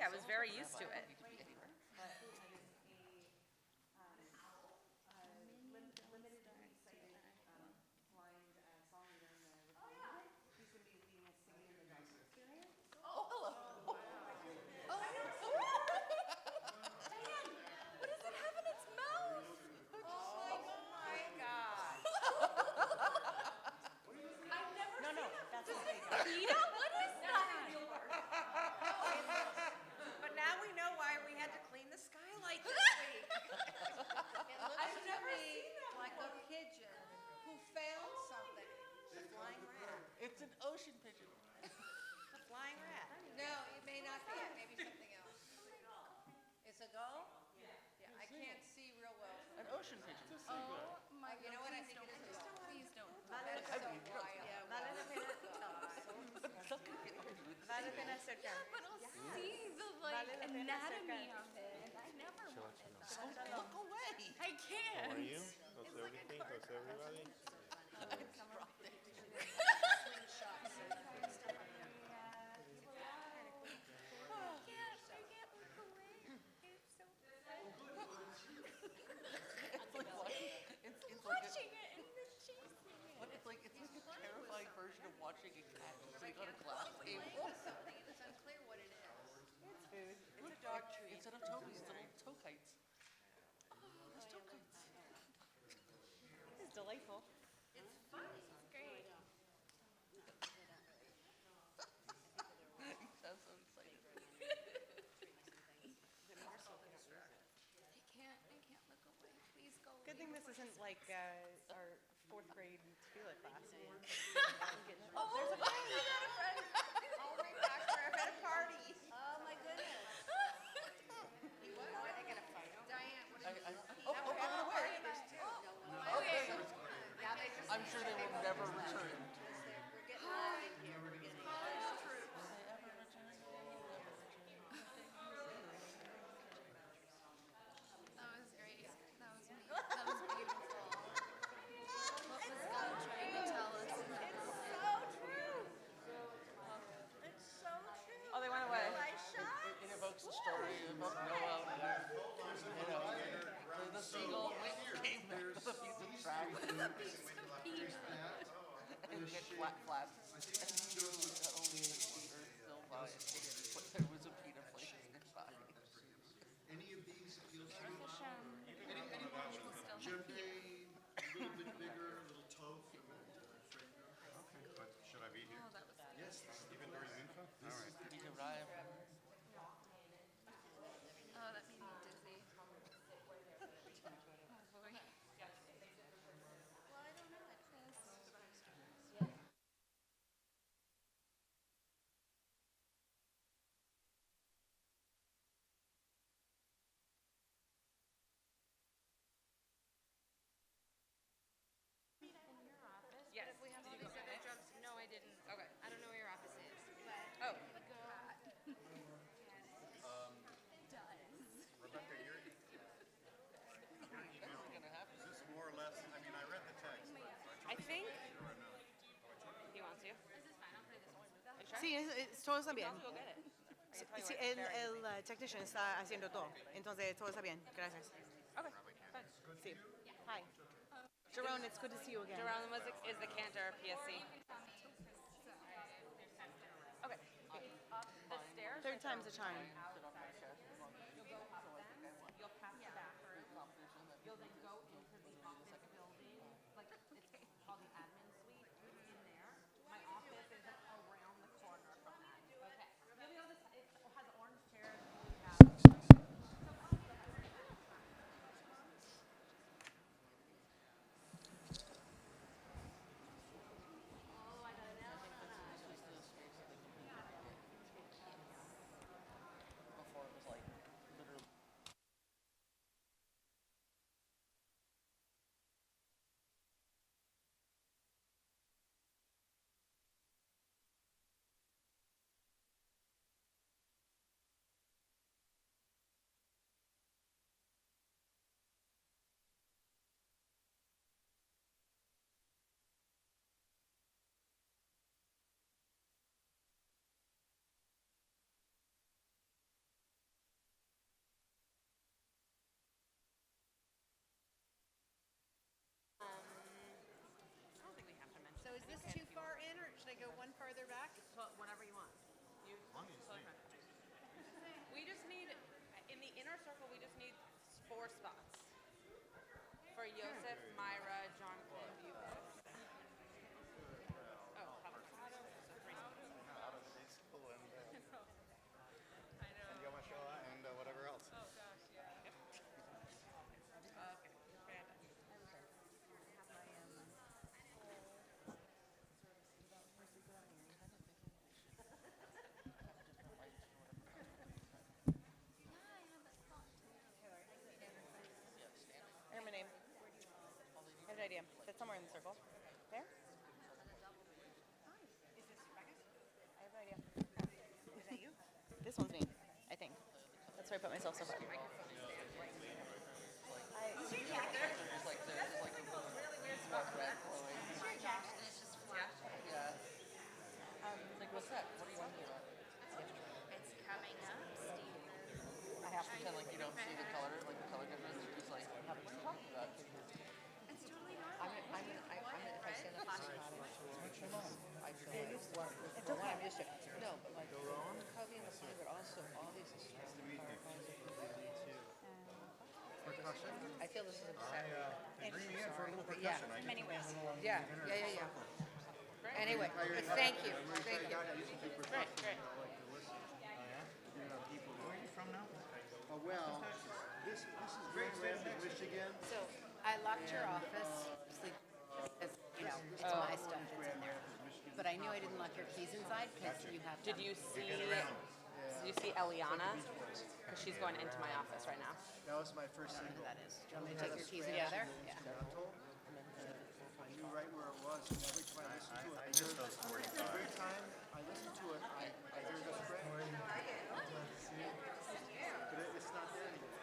I was very used to it. What does it have in its mouth? Oh my God. No, no, that's what they PETA? What is that? But now we know why we had to clean the skylight this week. I've never seen that like a pigeon who found something. The flying rat. It's an ocean pigeon. The flying rat. No, it may not be. It may be something else. It's a gull? Yeah, I can't see real well. An ocean pigeon. Oh my You know what? I think it is a gull. Please don't. That is so wild. Vale la pena. Vale la pena acercar. But I'll see the Vale la pena anatomy acercar. of it. I never wanted that. Look away. I can't. How are you? How's everything? How's everybody? I can't look away. It's so It's like touching it and then chasing it. it's a terrifying version of watching a cat sitting on a glass table. Something, and it's unclear what it is. It's food. It's a dog treat. Instead of toadies, little toe kites. There's toe kites. This is delightful. It's fun. It's great. You sound so excited. I can't look away. Please go away. Good thing this isn't like our fourth grade Tefillah class. Oh, there's a friend. I got a friend. I'll be back for at a party. Oh, my goodness. What? Why they gonna fight? Diane, what did you Oh, give it away. Okay. Now they just. I'm sure they will never return. We're getting line here. We're getting That was great. That was me. That was beautiful. What was God trying to tell us in that moment? so true. It's so true. Oh, they went away. It evokes the story about Noah. You know, the seagull came back with a piece of trash and get flat. And he knew not only was the earth still by it, but there was a PETA place nearby. Any of these appeal to you? Hashem. Djembe, a little bit bigger, a little toph, fragrant. Okay, but should I be here? Oh, that was good. Yes, Even during Mincha? All right. He arrived. Oh, that made me dizzy. Oh, boy. Well, I don't know. Yes. We have all these other jobs. No, I didn't. Okay. I don't know where your office is. Oh. Rebecca, your email, is this more or less, I mean, I read the text, but I think he wants you. Are you sure? Sí, todo está bien. Go get it. I can tell you Sí, what, it's el very- technician está haciendo todo. Entonces, todo está bien. Gracias. Okay, fine. Sí. Hi. Jerome, it's good to see you again. Jerome is the Cantor PSC. Okay. The stairs. Third time's the charm. Sit on my chest. You'll pass the bathroom. You'll then go into the office building. Like it's called the admin suite. In there, my office is around the corner from that. Okay. You'll be able to. It has orange chairs. this too far in, or should I go one farther back? So whatever you want. You. We just need, in the inner circle, we just need 4 spots. For Yosef, Myra, Jonathan, Bubis. Oh, avocado. So 3 spots. And Yom HaShoah and whatever else. I have my name. I have an idea. It's somewhere in the circle. There? I have an idea. Is that you? This one's me, I think. That's where I put myself so far. It's just flat. Like, what's that? What are you talking about? It's coming up, Steve. I have to pretend like you don't see the color, like the color difference. Just like, what are you talking about? It's totally normal. If I say that, I feel like it's one. I'm used to it. No, but like, the cubby and the pine, but also all these are strong I feel this is upsetting. They bring me in for a little Yeah. percussion. In many ways. Yeah. Anyway, thank you. Thank you. Great, great. Where are you from now? Well, this is Grand Rapids, Michigan. So I locked your office, sleep, because, you know, it's my stuff that's in there. But I knew I didn't lock your keys inside because you have. Did you see Eliana? Because she's going into my office right now. That was my first I don't know single. who that is. Do you want me to take your keys and go there? Yeah. I knew right where it was, and every time I listened to it, I missed those 45. every time I listen to it, I hear the scratch. But it's not there anymore.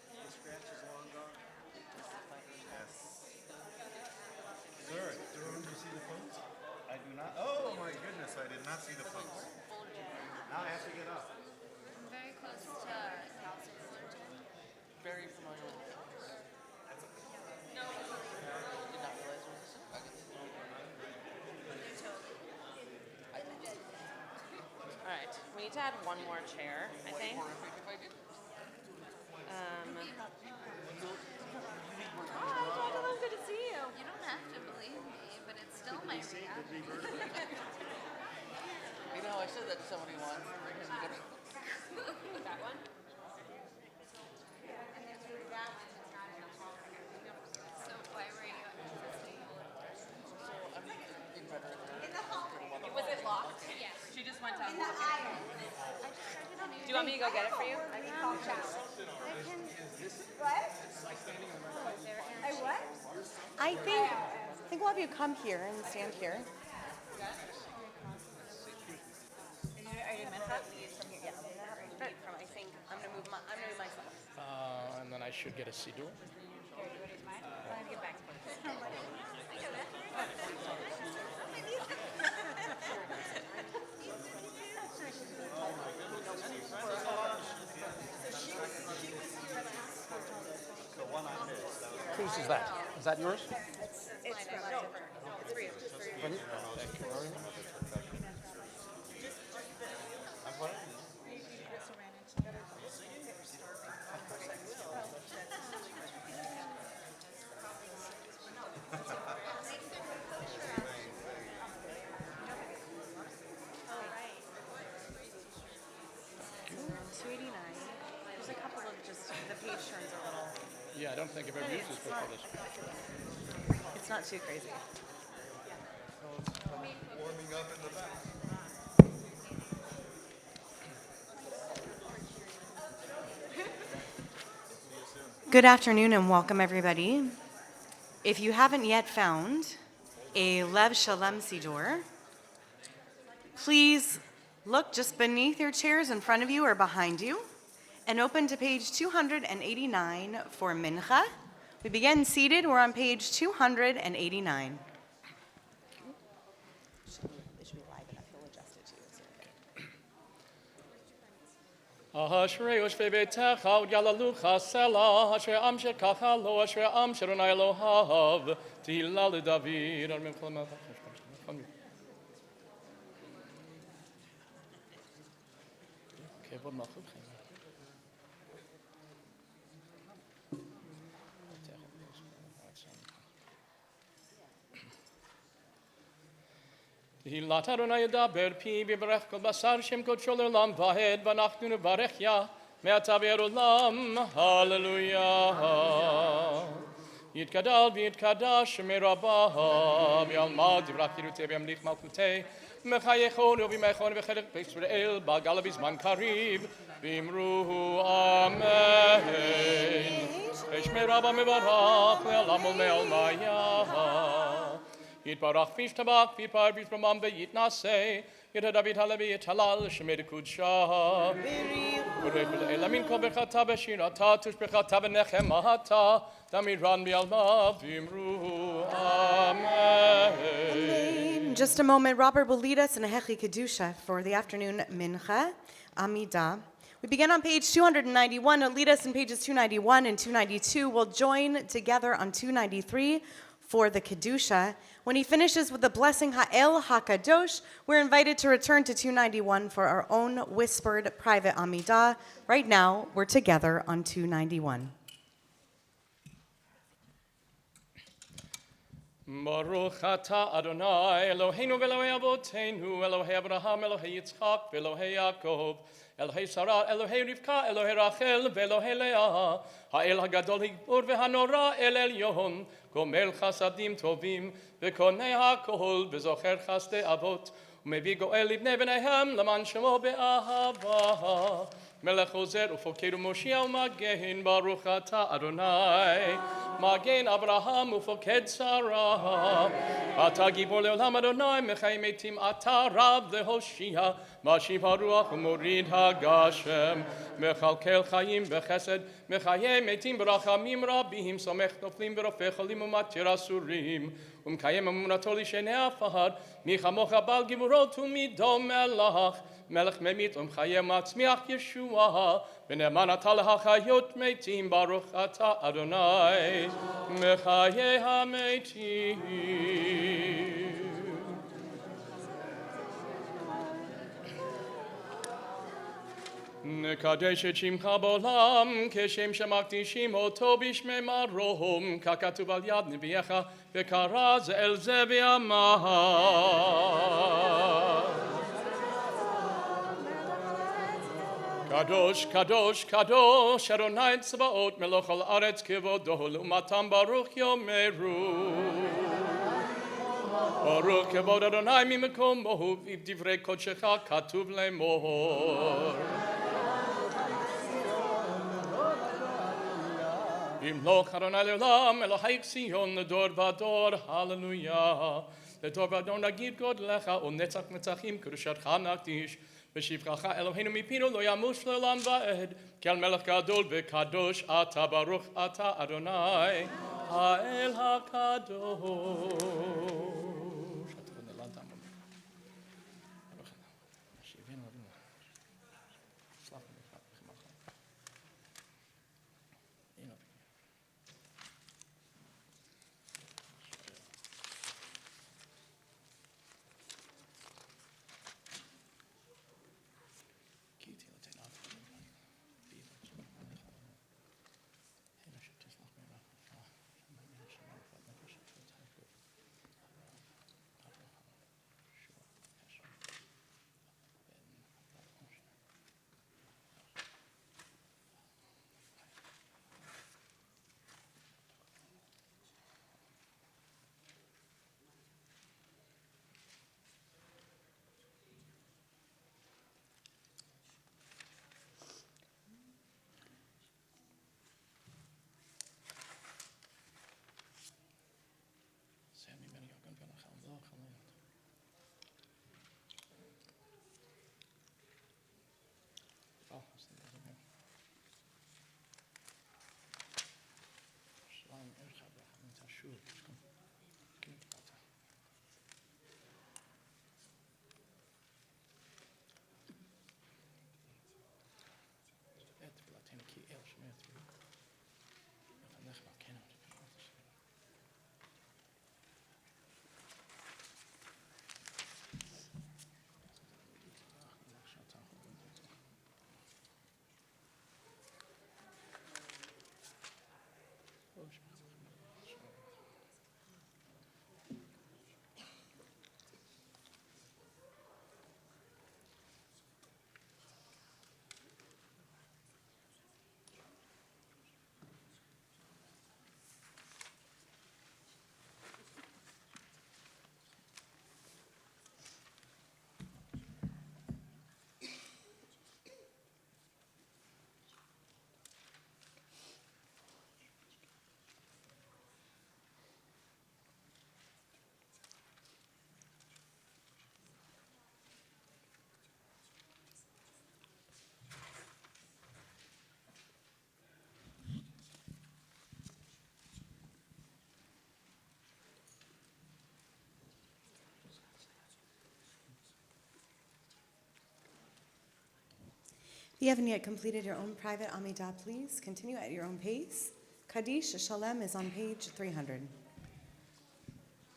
The scratch is long gone. Yes. Sir, do you see the phones? I do not. Oh my goodness, I did not see the phones. Now I have to get up. I'm very close to Kelsey Fullerton. Very familiar with it. No. Did not realize it was All right. We need to add one more chair, I think. horrific if I did. Oh, good to see you. You don't have to believe me, but it's still my reality. You know, I said that to somebody once. That one? So why were you insisting? Was it locked? Yes. She just went to unlock it. Do you want me to go get it for you? I can call Cal. What? I what? I think we'll have you come here and stand here. Are you meant that? From here, yeah. From, I think I'm gonna move myself. And then I should get a Siddur. I have to get back to it. Whose is that? Is that yours? It's from a different. It's for you. From you? Thank you very much. There's a couple of just, the page turns a little, Yeah, I don't think I've ever used this before. it's not too crazy. Warming up in the back. Good afternoon and welcome everybody. If you haven't yet found a Lev Shalem Siddur, please look just beneath your chairs in front of you or behind you and open to page 289 for Mincha. We begin seated, we're on page 289. Ashrei Yoshvei Beitecha Yalalucha Selah Ashrei Am Shekach Lo Ashrei Am Sharonai Elohav תהילה לדוד, אמן כל המלך. כבוד מלכותכם. תהילת אדוני ידבר פי בברך כל בשר שם קודשו לעולם ועד ואנחנו נברך יה מעתה ועד עולם הללויה יתגדל ויתקדש שמרבה ויעלמד דברה חירותי וימליך מלכותי מחייכון ובימייכון וחלק בישראל בגלה בזמן קריב ואמרו אמן אשמי רבה מברך לעולם ולעלמיה יתברך וישתבח ויפאר ויתרומם ויתנשא יתהדר ויתהלל ויתהלל שמי קודשה וברך לעילמין כל ברכתה ושירתה תושבחתה ונחמתה תמירן בעלמה ואמרו אמן. Just a moment, Robert will lead us in a Hechi Kedusha for the afternoon Mincha, Amidah. We begin on page 291. He'll lead us in pages 291 and 292. We'll join together on 293 for the Kedusha. When he finishes with the blessing Ha'el HaKadosh, we're invited to return to 291 for our own whispered private Amidah. Right now, we're together on 291. Baruch atah Adonai Eloheinu ve'Elohei Avotenu Elohei Abraham Elohei Yitzchak ve'Elohei Yaakov Elohei Sarah Elohei Rivka Elohei Rachel ve'Elohei Leah Ha'el HaGadol Higbor ve'Hanora El Elyon Gomel Chasadim Tovim ve'Konei HaKol ve'Zocher Chasdei Avot ומביא גואל לבני בניהם למען שמו באהבה מלך עוזר ופוקד ומושיע ומגן ברוך אתה אדוני מגן אברהם ופוקד שרה אתה גיבור לעולם אדוני מחי מתים אתה רב להושיע משיב הרוח ומוריד הגשם מכלכל חיים וחסד מחיי מתים ברחמים רבים סומך נופלים ורופא חולים ומתיר אסורים ומקיים אמונתו לשני עפר מי כמוך בעל גבורות ומידו מלך מלך ממית ומחיה מצמיח ישועה ונאמן אתה להחיות מתים ברוך אתה אדוני מחיי המתים נקדש את שמך בעולם כשם שמקדישים אותו בשמי מרום ככתוב על יד נביאך וקרא זה אל זה ואמר קדוש קדוש קדוש אדוני צבאות מלך כל הארץ כבודו לעומתם ברוך יאמרו ברוך כבוד אדוני ממקומו ובדברי קודשך כתוב לאמור ימלוך אדוני לעולם אלוהי ציון לדור ודור הללויה לדור ודור נגיד גודלך ונצח נצחים קדושתך נקדיש בשבחך אלוהינו מפינו לא ימוש לעולם ועד כי על מלך גדול וקדוש אתה ברוך אתה אדוני האל הקדוש If you haven't yet completed your own private Amidah, please continue at your own pace. Kaddish Shalem is on page 300.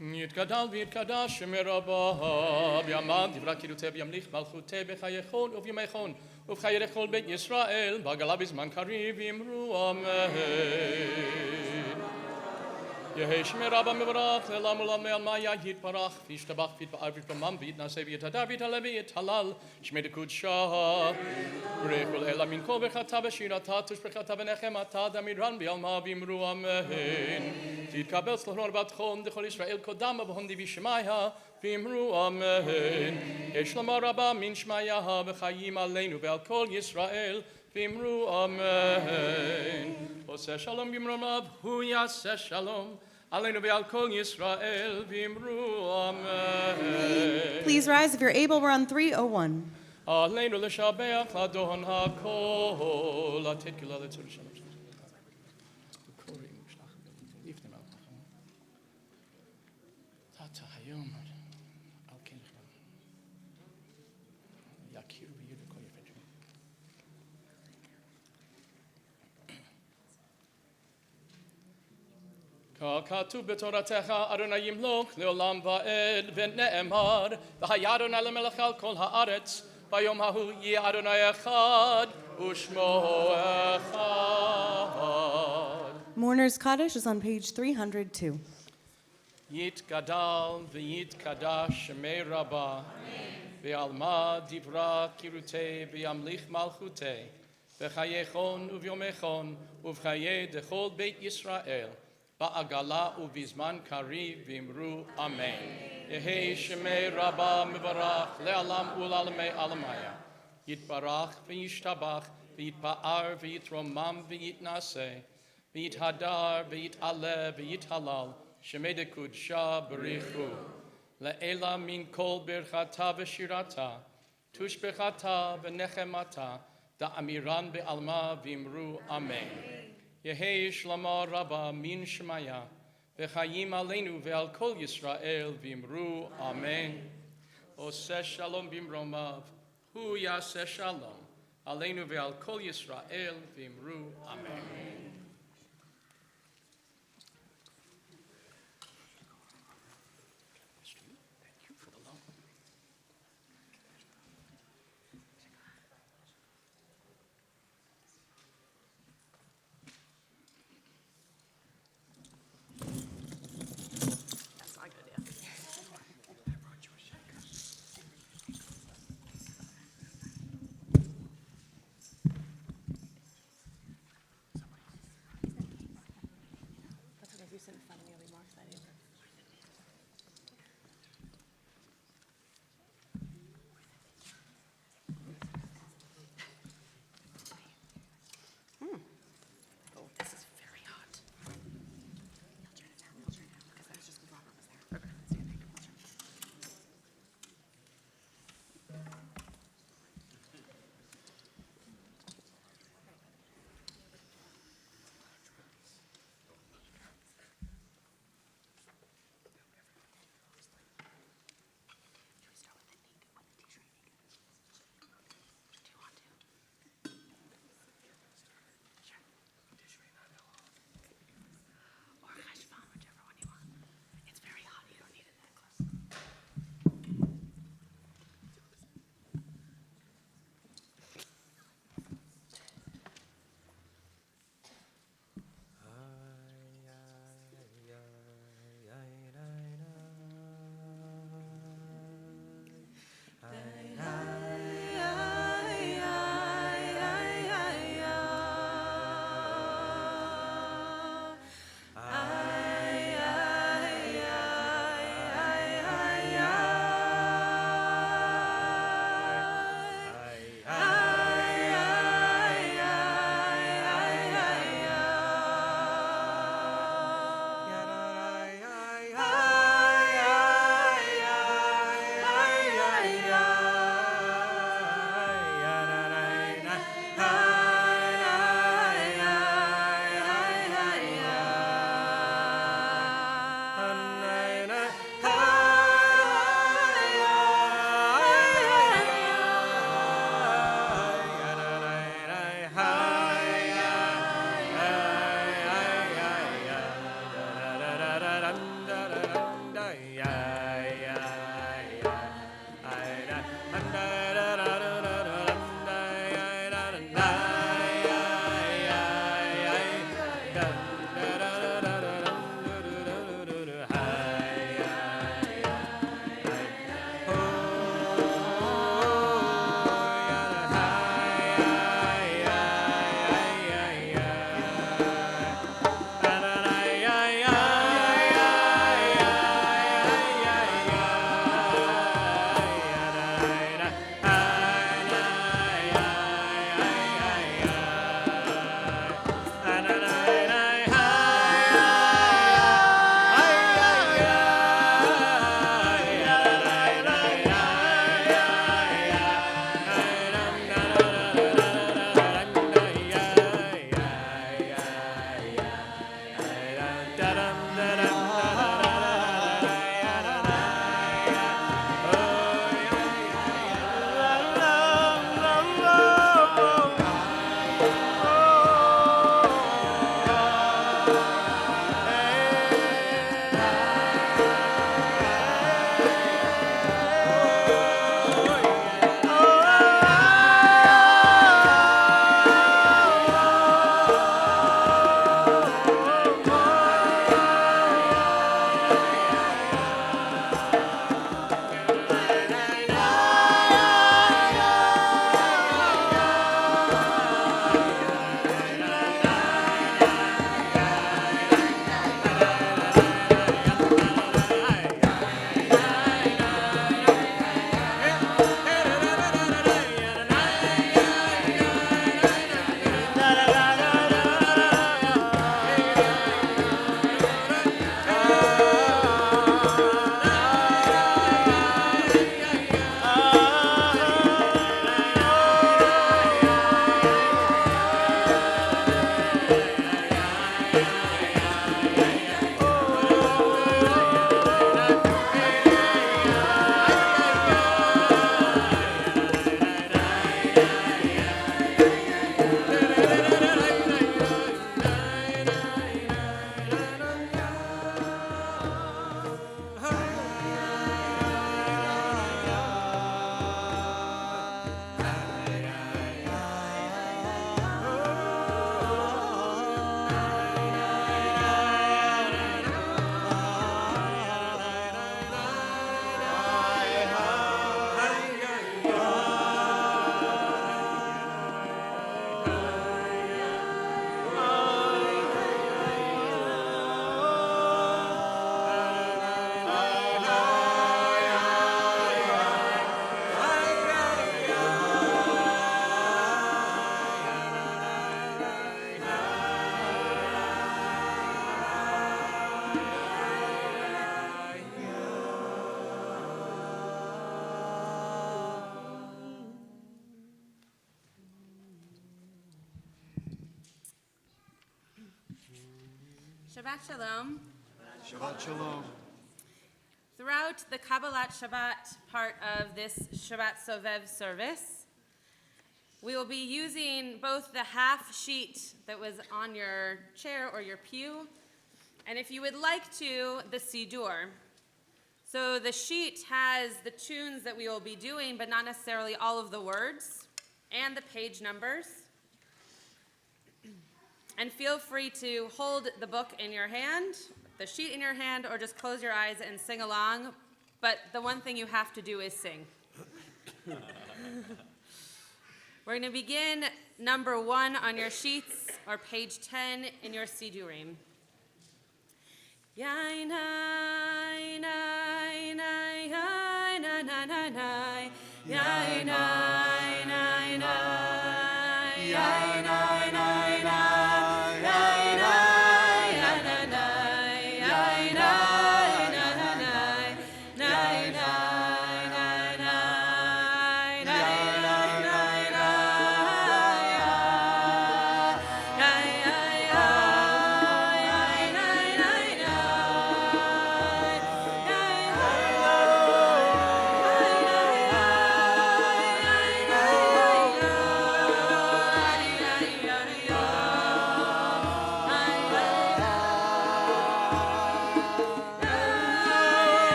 יתגדל ויתקדש שמי רבה בימד דברה קירותי וימליך מלכותי בחייכון ובימיכון ובחיי לכל בית ישראל בעגלה בזמן קריב ואמרו אמן. יהי שמי רבה מברך לעולם ולעולמי עלמיה יתברך וישתבח ויתפאר ויתרומם ויתנשא ויתהדר ויתעלה ויתהלל שמי דקודשה ברך כל אלה מן כל ברכתה ושירתה תושבחתה ונחמתה דמירן בעלמה ואמרו אמן. תתקבל סלחון בת-חון דכל ישראל קודמה בהון דיבי שמיה ואמרו אמן. יש שלמה רבה מן שמיה וחיים עלינו ועל כל ישראל ואמרו אמן. עושה שלום במרומיו הוא יעשה שלום עלינו ועל כל ישראל ואמרו אמן. Please rise if you're able. We're on 301. עלינו לשבח לאדון הכל לתת גאולה לצור שלום. היום על כן יכירו וידעו כל יפתו. ככתוב בתורתך אדוני ימלוך לעולם ועד ונאמר והיה אדוני למלך על כל הארץ ביום ההוא יהיה אדוני אחד ושמו אחד. Mourner's Kaddish is on page 302. יתגדל ויתקדש שמי רבה ועלמה דברה קירותי וימליך מלכותי בחייכון וביומכון ובחיי דכל בית ישראל בעגלה ובזמן קריב ואמרו אמן. יהי שמי רבה מברך לעולם ולעולמי עלמיה יתברך וישתבח ויתפאר ויתרומם ויתנשא ויתהדר ויתעלה ויתהלל שמי דקודשה בריחו לעילה מן כל ברכתה ושירתה תושבחתה ונחמתה דאמירן בעלמה ואמרו אמן. יהי שלמה רבה מן שמיה וחיים עלינו ועל כל ישראל ואמרו אמן. עושה שלום במרומיו הוא יעשה שלום עלינו ועל כל ישראל ואמרו אמן. Shabbat Shalom. Shabbat Shalom. Throughout the Kabbalat Shabbat part of this Shabbat Sovev service, we will be using both the half sheet that was on your chair or your pew, and if you would like to, the Siddur. So the sheet has the tunes that we will be doing, but not necessarily all of the words, and the page numbers. And feel free to hold the book in your hand, the sheet in your hand, or just close your eyes and sing along. But the one thing you have to do is sing. We're going to begin number 1 on your sheets, or page 10 in your Siddurim. Yainai, nai, nai, nai, nai, nai, nai, nai, yainai, nai, nai, yainai, nai, nai.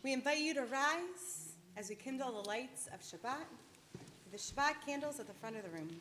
We invite you to rise as we kindle the lights of Shabbat, the Shabbat candles at the front of the room.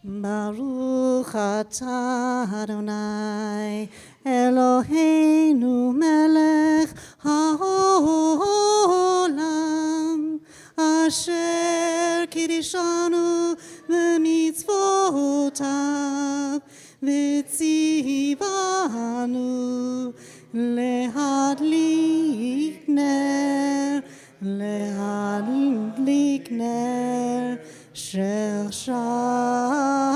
Baruch atah Adonai Eloheinu melech haolam asher kiddushanu b'mitzvotav v'tzivanu lehadlik ner shel Shabbat.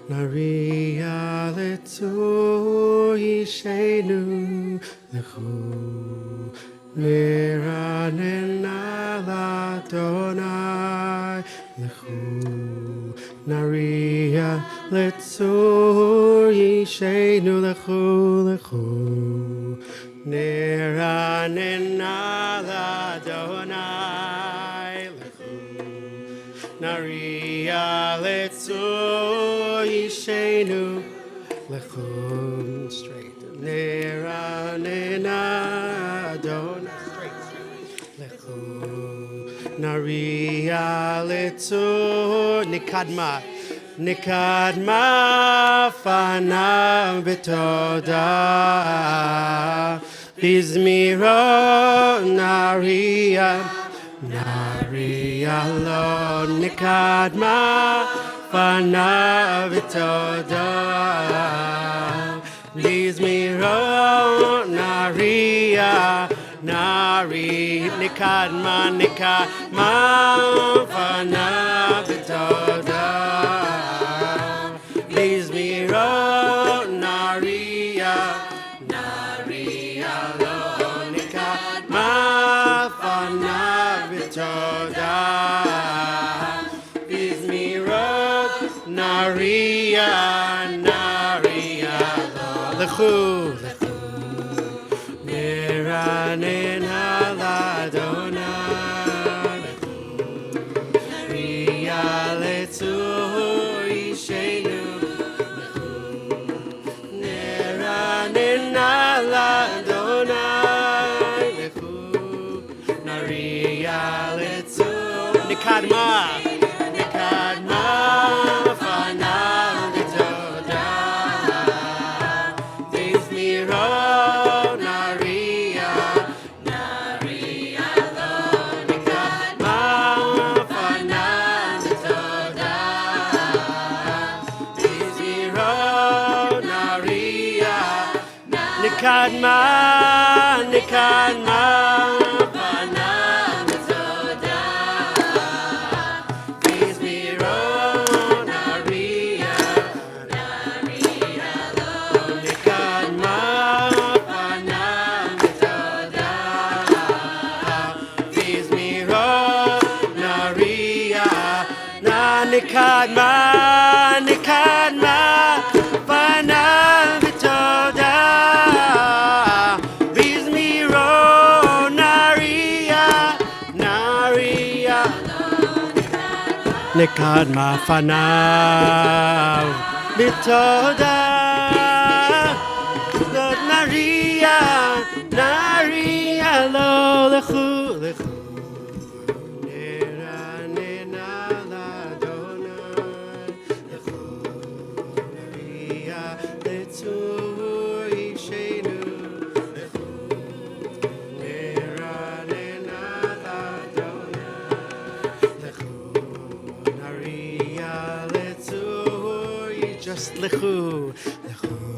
Naria letu ishenu lechu Niranena ladonai lechu Naria letu ishenu lechu lechu Niranena ladonai lechu Naria letu ishenu lechum straight neranena Adonai lechum naria letu nikadma fanav betoda bizmiro naria lo nikadma fanav betoda bizmiro naria nikadma fanav betoda bizmiro naria lo nikadma fanav betoda Naria lechu Neranen haladonai Naria letu ishenu Neranen haladonai lechu Naria letu nikadma Nikadma fanav betoda bizmiro naria lo nikadma fanav betoda Nikadma, Nikadma, Fanal Vitoda, Bizmiro, Naria, Naria. Nikadma, Fanal Vitoda, Lord Naria, Naria, Lo, Lechu, Lechu. Just lechu, lechu.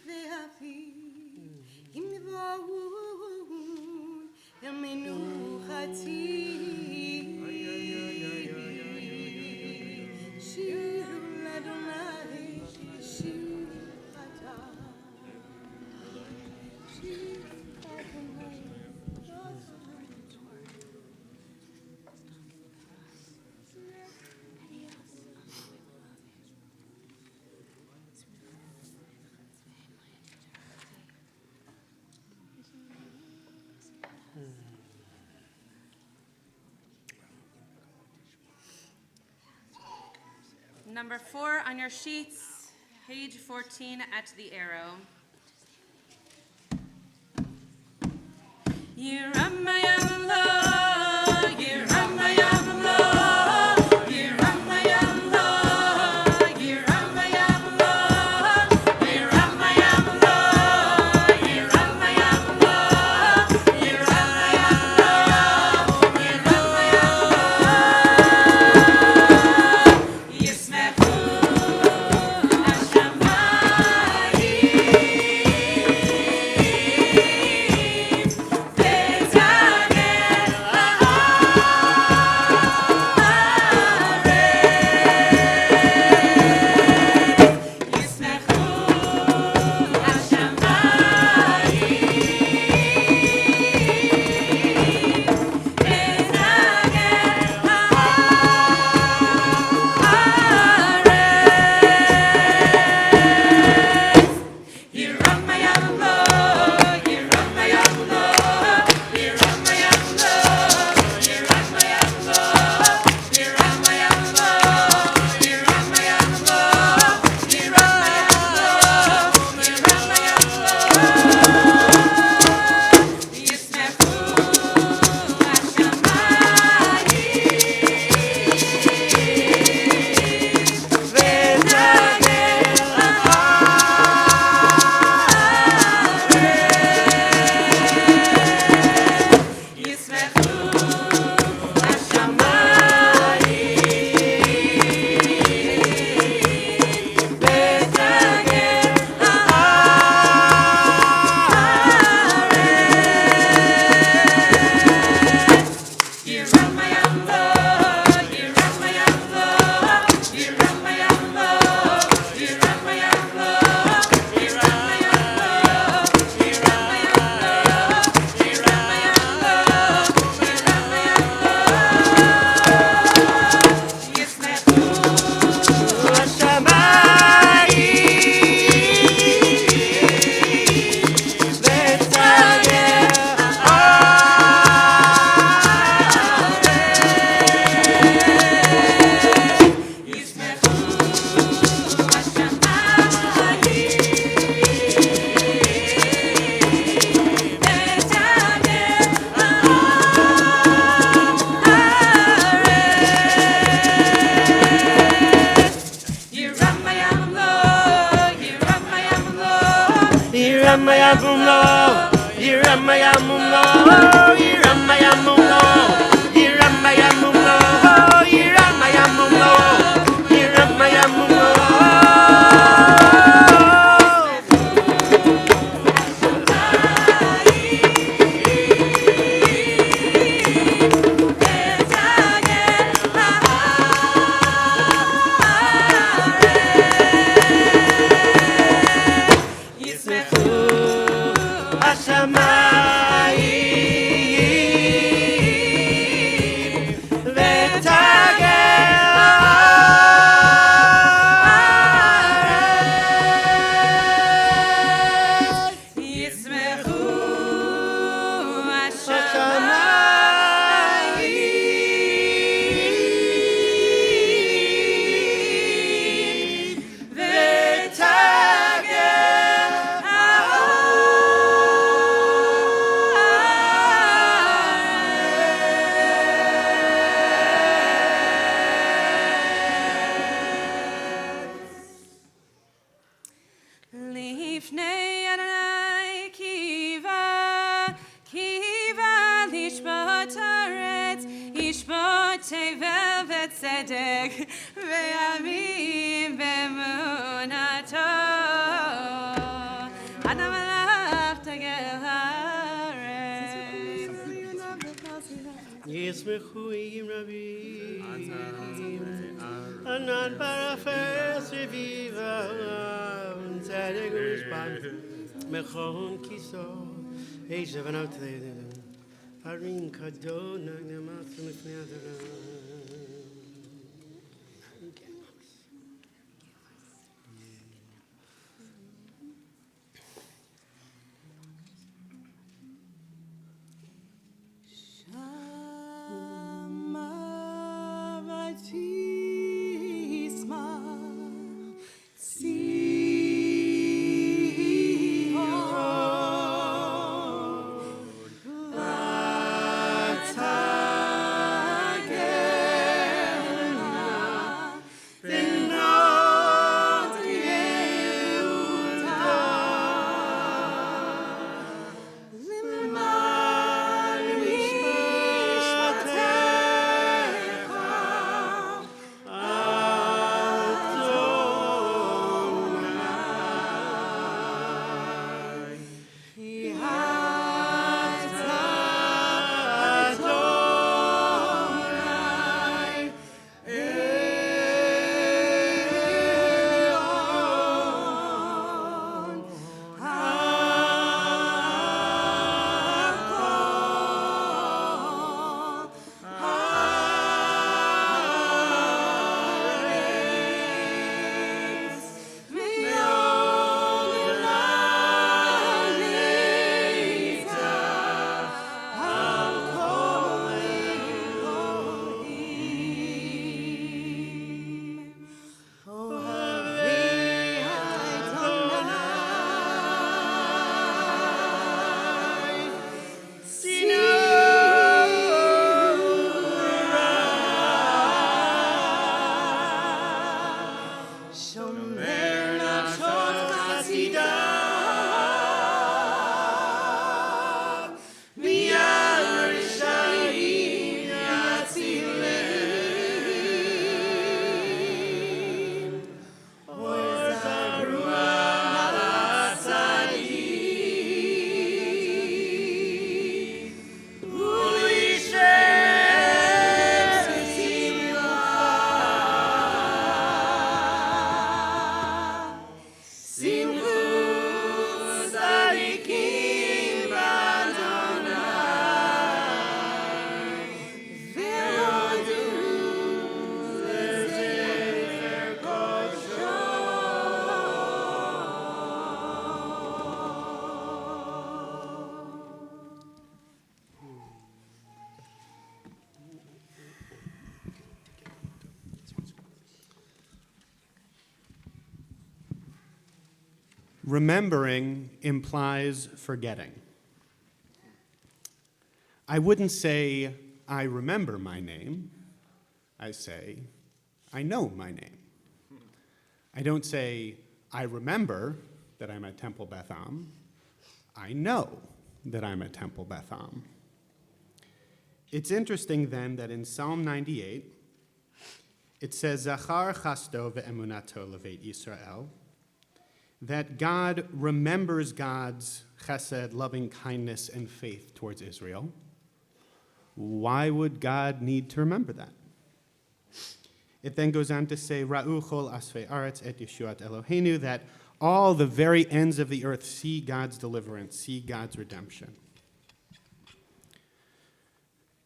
ואבי אם יבואון אל מנוחתי שירו לאדוני שיר חדש שיר לאדוני Number 4 on your sheets, page 14 at the arrow. אתה מלך תגל הארץ. ישמחו עם רבים, ענן פרפס רביבם, צדק ומשפט, מכון כיסו, איש ובנות תלם, הרים קדון נגנמת לפני אדרם. Remembering implies forgetting. I wouldn't say, I remember my name. I say, I know my name. I don't say, I remember that I'm at Temple Beth Am. I know that I'm at Temple Beth Am. It's interesting then that in Psalm 98, it says, Zachar chasto ve'emunato leveit Yisrael, that God remembers God's chesed, loving kindness, and faith towards Israel. Why would God need to remember that? It then goes on to say, Ra'u chol asfei aretz et yeshuat Eloheinu, that all the very ends of the earth see God's deliverance, see God's redemption.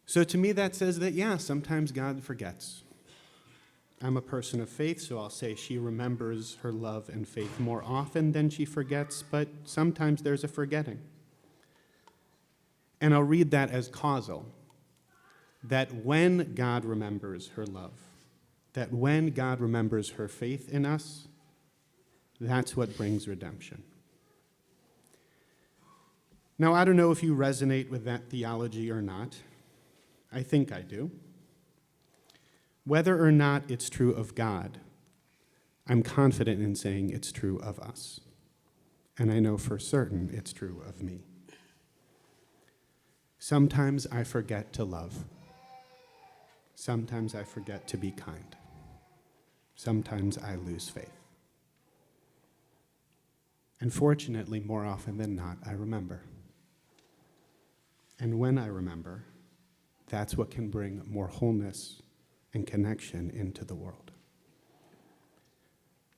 So to me that says that, yeah, sometimes God forgets. I'm a person of faith, so I'll say she remembers her love and faith more often than she forgets, but sometimes there's a forgetting. And I'll read that as causal, that when God remembers her love, that when God remembers her faith in us, that's what brings redemption. Now, I don't know if you resonate with that theology or not. I think I do. Whether or not it's true of God, I'm confident in saying it's true of us. And I know for certain it's true of me. Sometimes I forget to love. Sometimes I forget to be kind. Sometimes I lose faith. And fortunately, more often than not, I remember. And when I remember, that's what can bring more wholeness and connection into the world.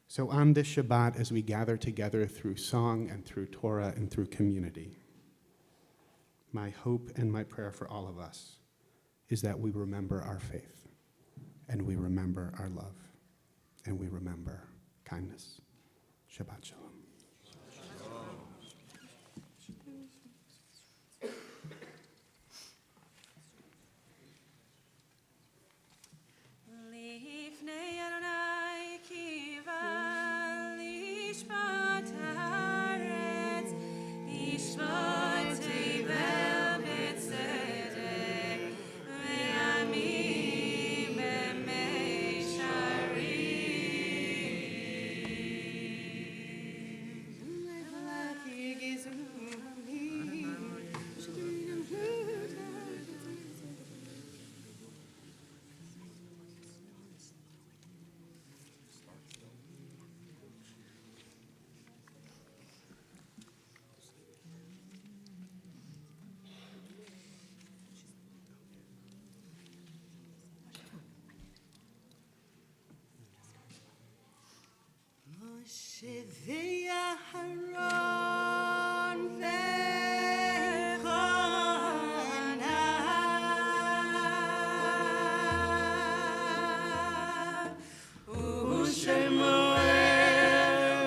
So on this Shabbat, as we gather together through song and through Torah and through community, my hope and my prayer for all of us is that we remember our faith, and we remember our love, and we remember kindness. Shabbat Shalom. Lifnei Adonai kiva lishmat haaretz, lishmat tevel b'tzedek, ve'amim Moshe ve'Aharon ve'Chonav u'Shemuel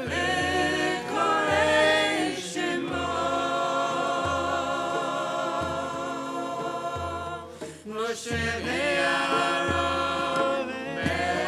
ve'Korei Shemo Moshe ve'Aharon ve'Chonav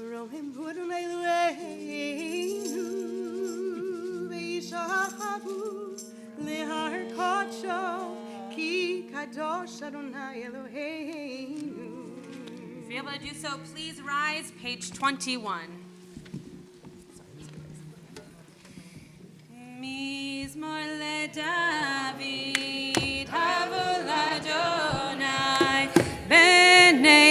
Rohim Adonai Eloheinu Ve'yishachavu Lehar Kodsho Ki Kadosh Adonai Eloheinu. If you're able to do so, please rise, page 21. Mizmor LeDavid, Havol Adonai, Bnei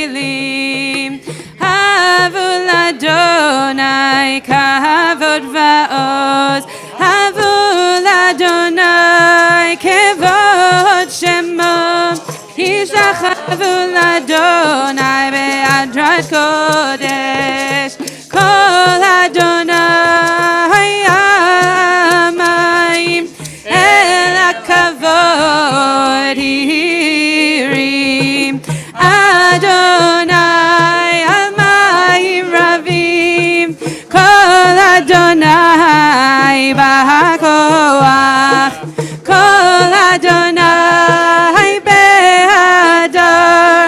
Elim, Havol Adonai, Kavod Va'oz, Havol Adonai, Kevod Shemo, Yishachavul Adonai be'adrat kodesh, Kol Adonai amayim, El hakavod hirim, Adonai amayim ravim, Kol Adonai b'hakoach, Kol Adonai behadar,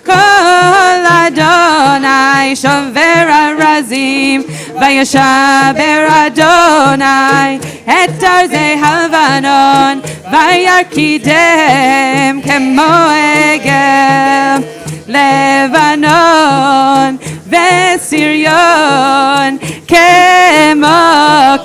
Kol Adonai shover arazim, Vayashaber Adonai et arzei halvanon, Vayarkidem kemo egel Levanon veSiryon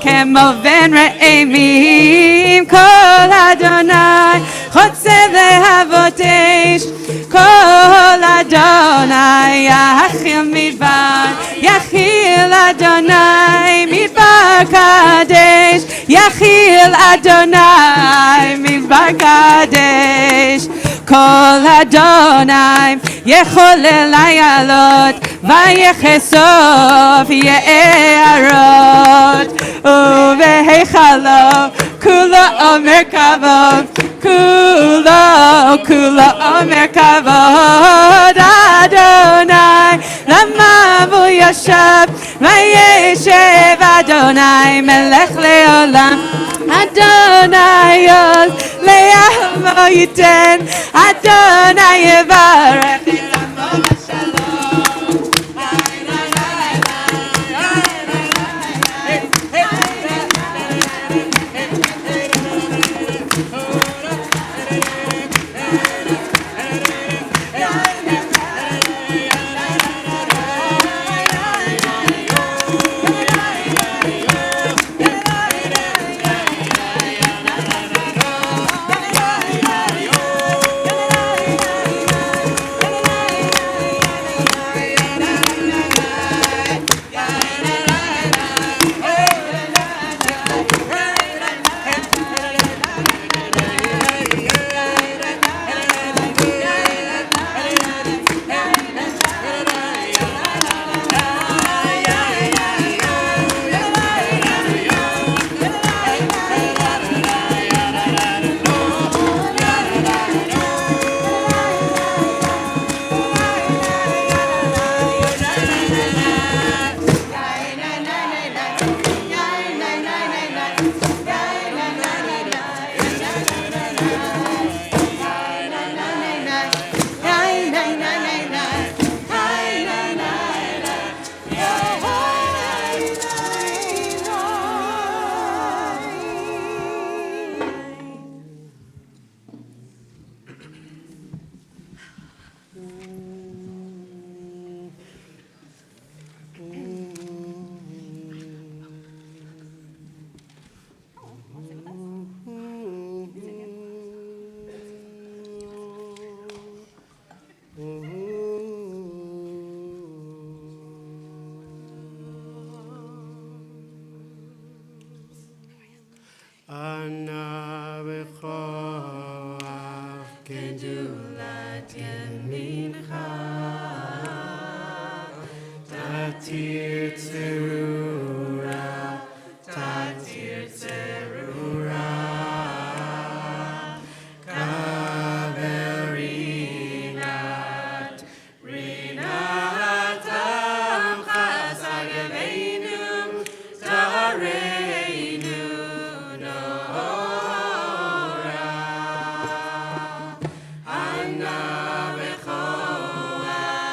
kemo ven re'emim, Kol Adonai chotze lehavotesh, Kol Adonai yachil midbar, Yachil Adonai midbar kadesh, Yachil Adonai midbar kadesh, Kol Adonai yecholel hayalot, Vayechesof ye'arot, Uvehechalo kulo omer kavod, kulo omer kavod, Adonai lamavu yashav, Vayeshev Adonai melech leolam, Adonai yod le'amo yiten, Adonai yevarech et amo b'shalom. Ana b'choach kedulat yamincha, Tatir tzerura, Tatir tzerura, Kavel rinat, rinat amcha sageveinu, tareinu nora, Ana b'choach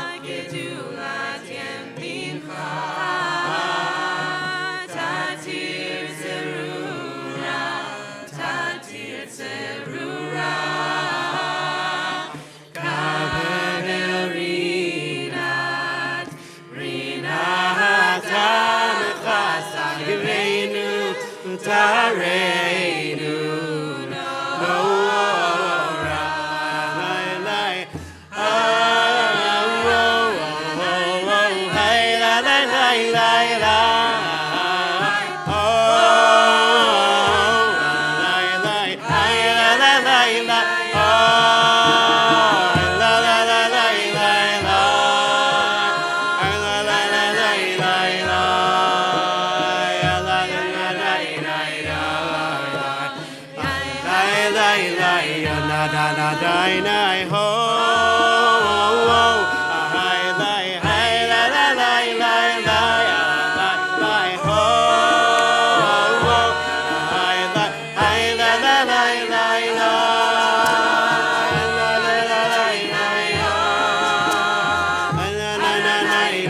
Adonai ho, hi, li, hi, la, la, li, li, li, ho, hi, la, la, li, li, la, la, la, li, li, ho, la, la, la, li, li, ho, la, la, la, li, li, ho,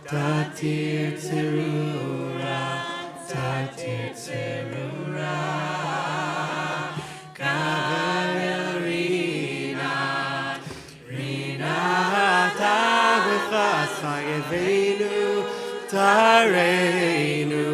Tatir Tzerura, Tatir Tzerura, Kavel Rina, Rina Taguchas Vayevenu, Tareinu,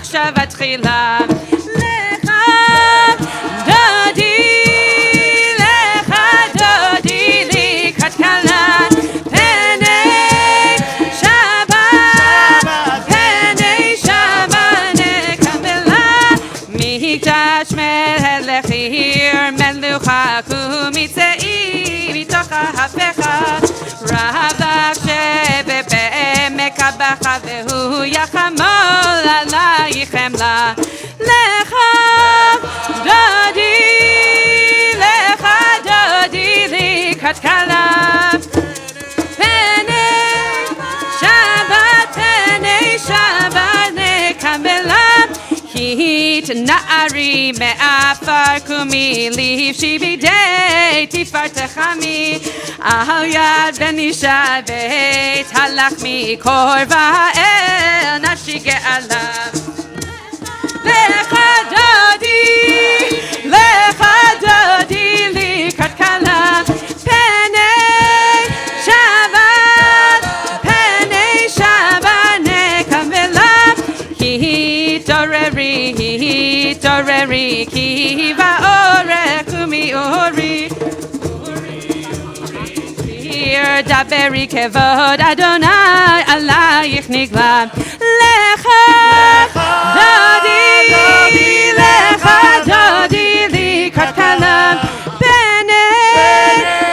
מחשבה תחילה לך דודי לקראת כלה פני שבת נקבלה מקדש מלך עיר מלוכה ומצאי מתוך ההפכה רבך שבבעמק הבכה והוא יחמול עלייך חמלה לך דודי לקראת כלה פני שבת נקבלה היית נערי מעפר קומי לבשי בידי תפארתך מי על יד בן אישה בית הלחמי קורבה אל נפשי גאלה לך דודי לקראת כלה פני שבת נקבלה התעוררי כי באורך ומאורי דברי כבוד אדוני עלייך נגלה לך דודי לקראת כלה פני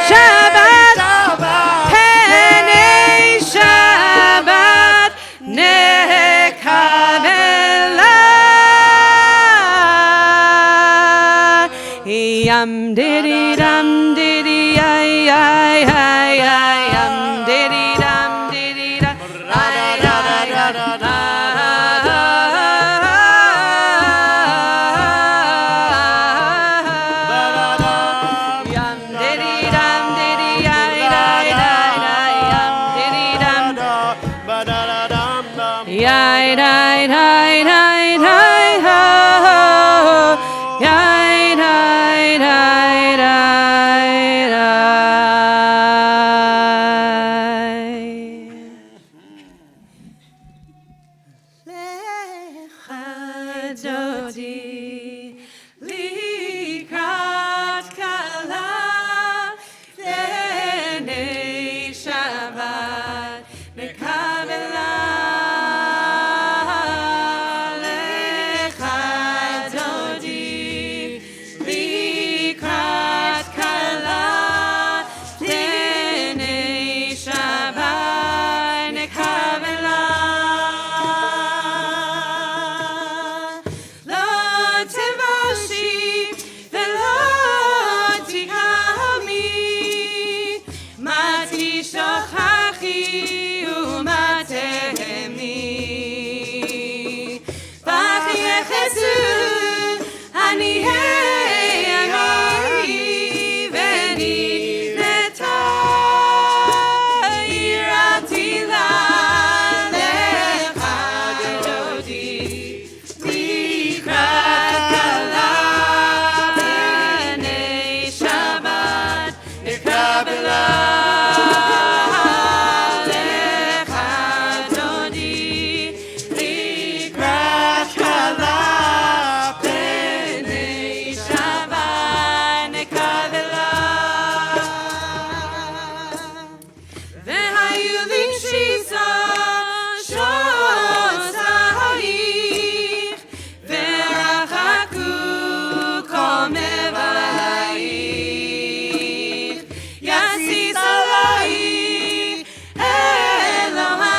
שבת נקבלה yum diddy dum diddy ay ay ay ay yum diddy dum diddy dum Dodi, Likrat Kala, Lenei Shabbat, Nekavela Lecha Dodi, Likrat Kala, Lenei Shabbat, Nekavela Lo Tevashi Velo Tikami Mati Shochachi Umatehemi Bachi Yechesu Ani Ami Veni Netai Ratila Lecha Dodi Likrat Kala B'nei Shabbat Nekabela Lecha Dodi Likrat Kala B'nei Shabbat Nekabela והיו לשישה שוסייך ורחקו כל מבלייך יסיס עלייך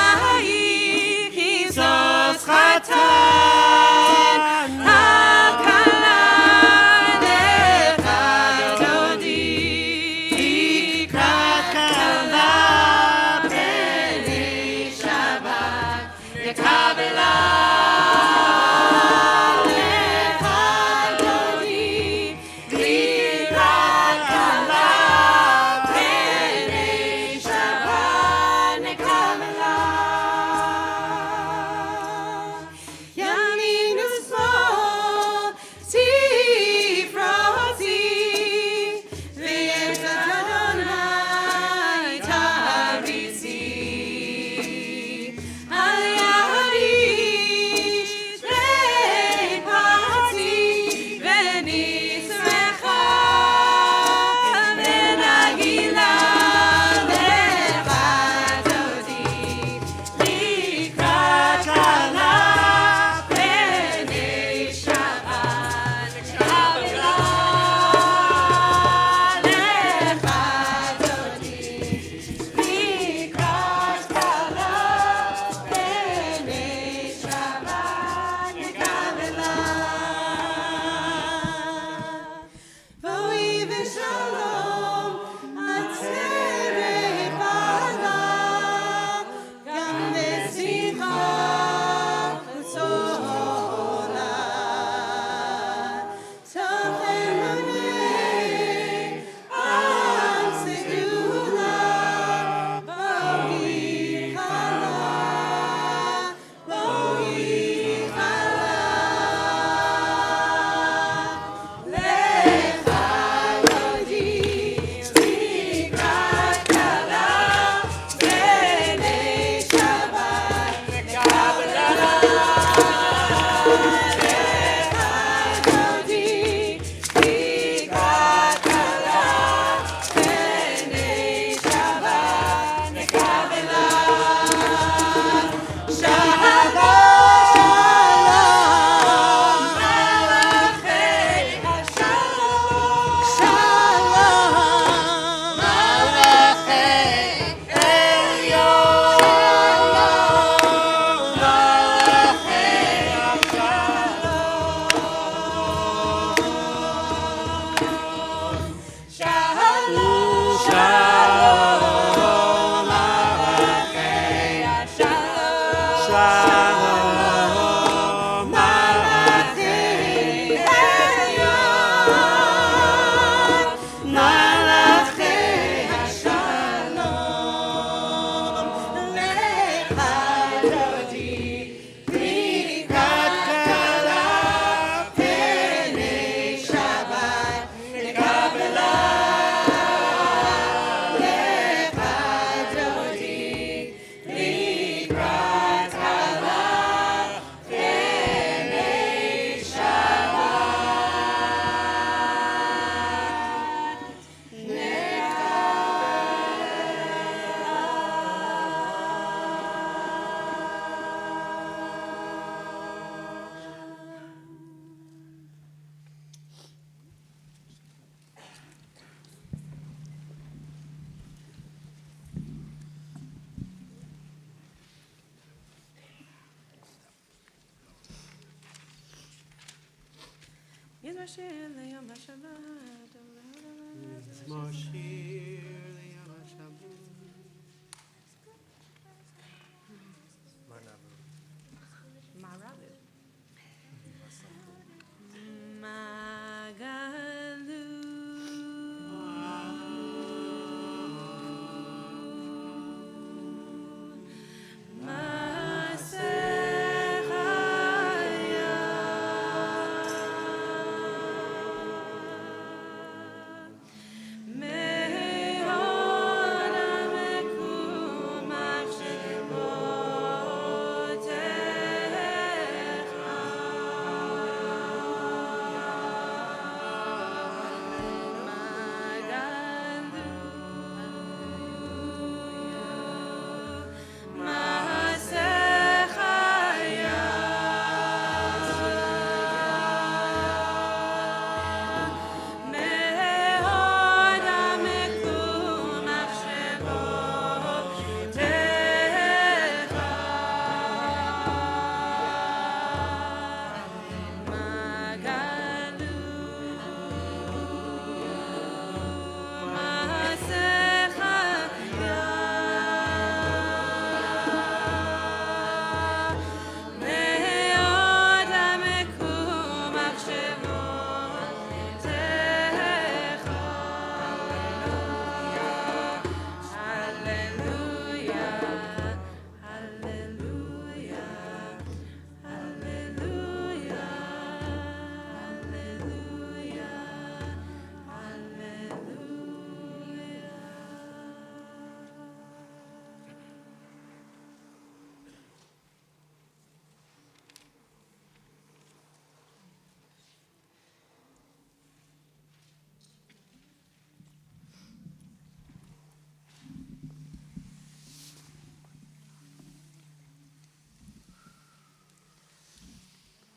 אלוהייך יזוס חתן הקלה לך דודי לקראת קלה בני שבת לקבלה לך דודי לקראת קלה בני שבת לקבלה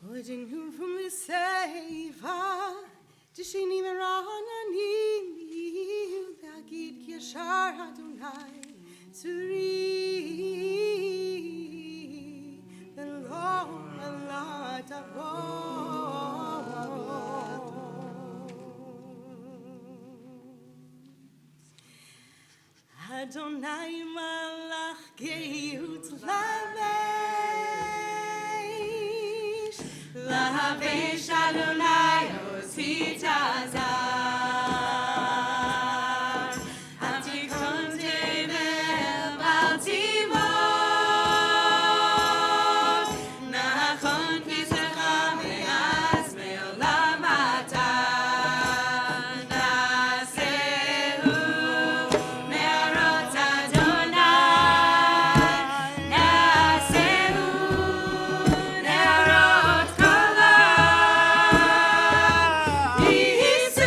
Wouldn't you from the Seva, Dishini Marana Nim, Dagit Yashar Adonai, Turi, the Lord, Allah, Adonai Malach Geut Lavesh, Lavesh Adonai Osit Azar, Antikon Tevel Baltimore, Nachon Kisecha Me'az Me'olam Ata, Nasehu Me'arot Adonai, Nasehu Me'arot Kolah, Yisrael.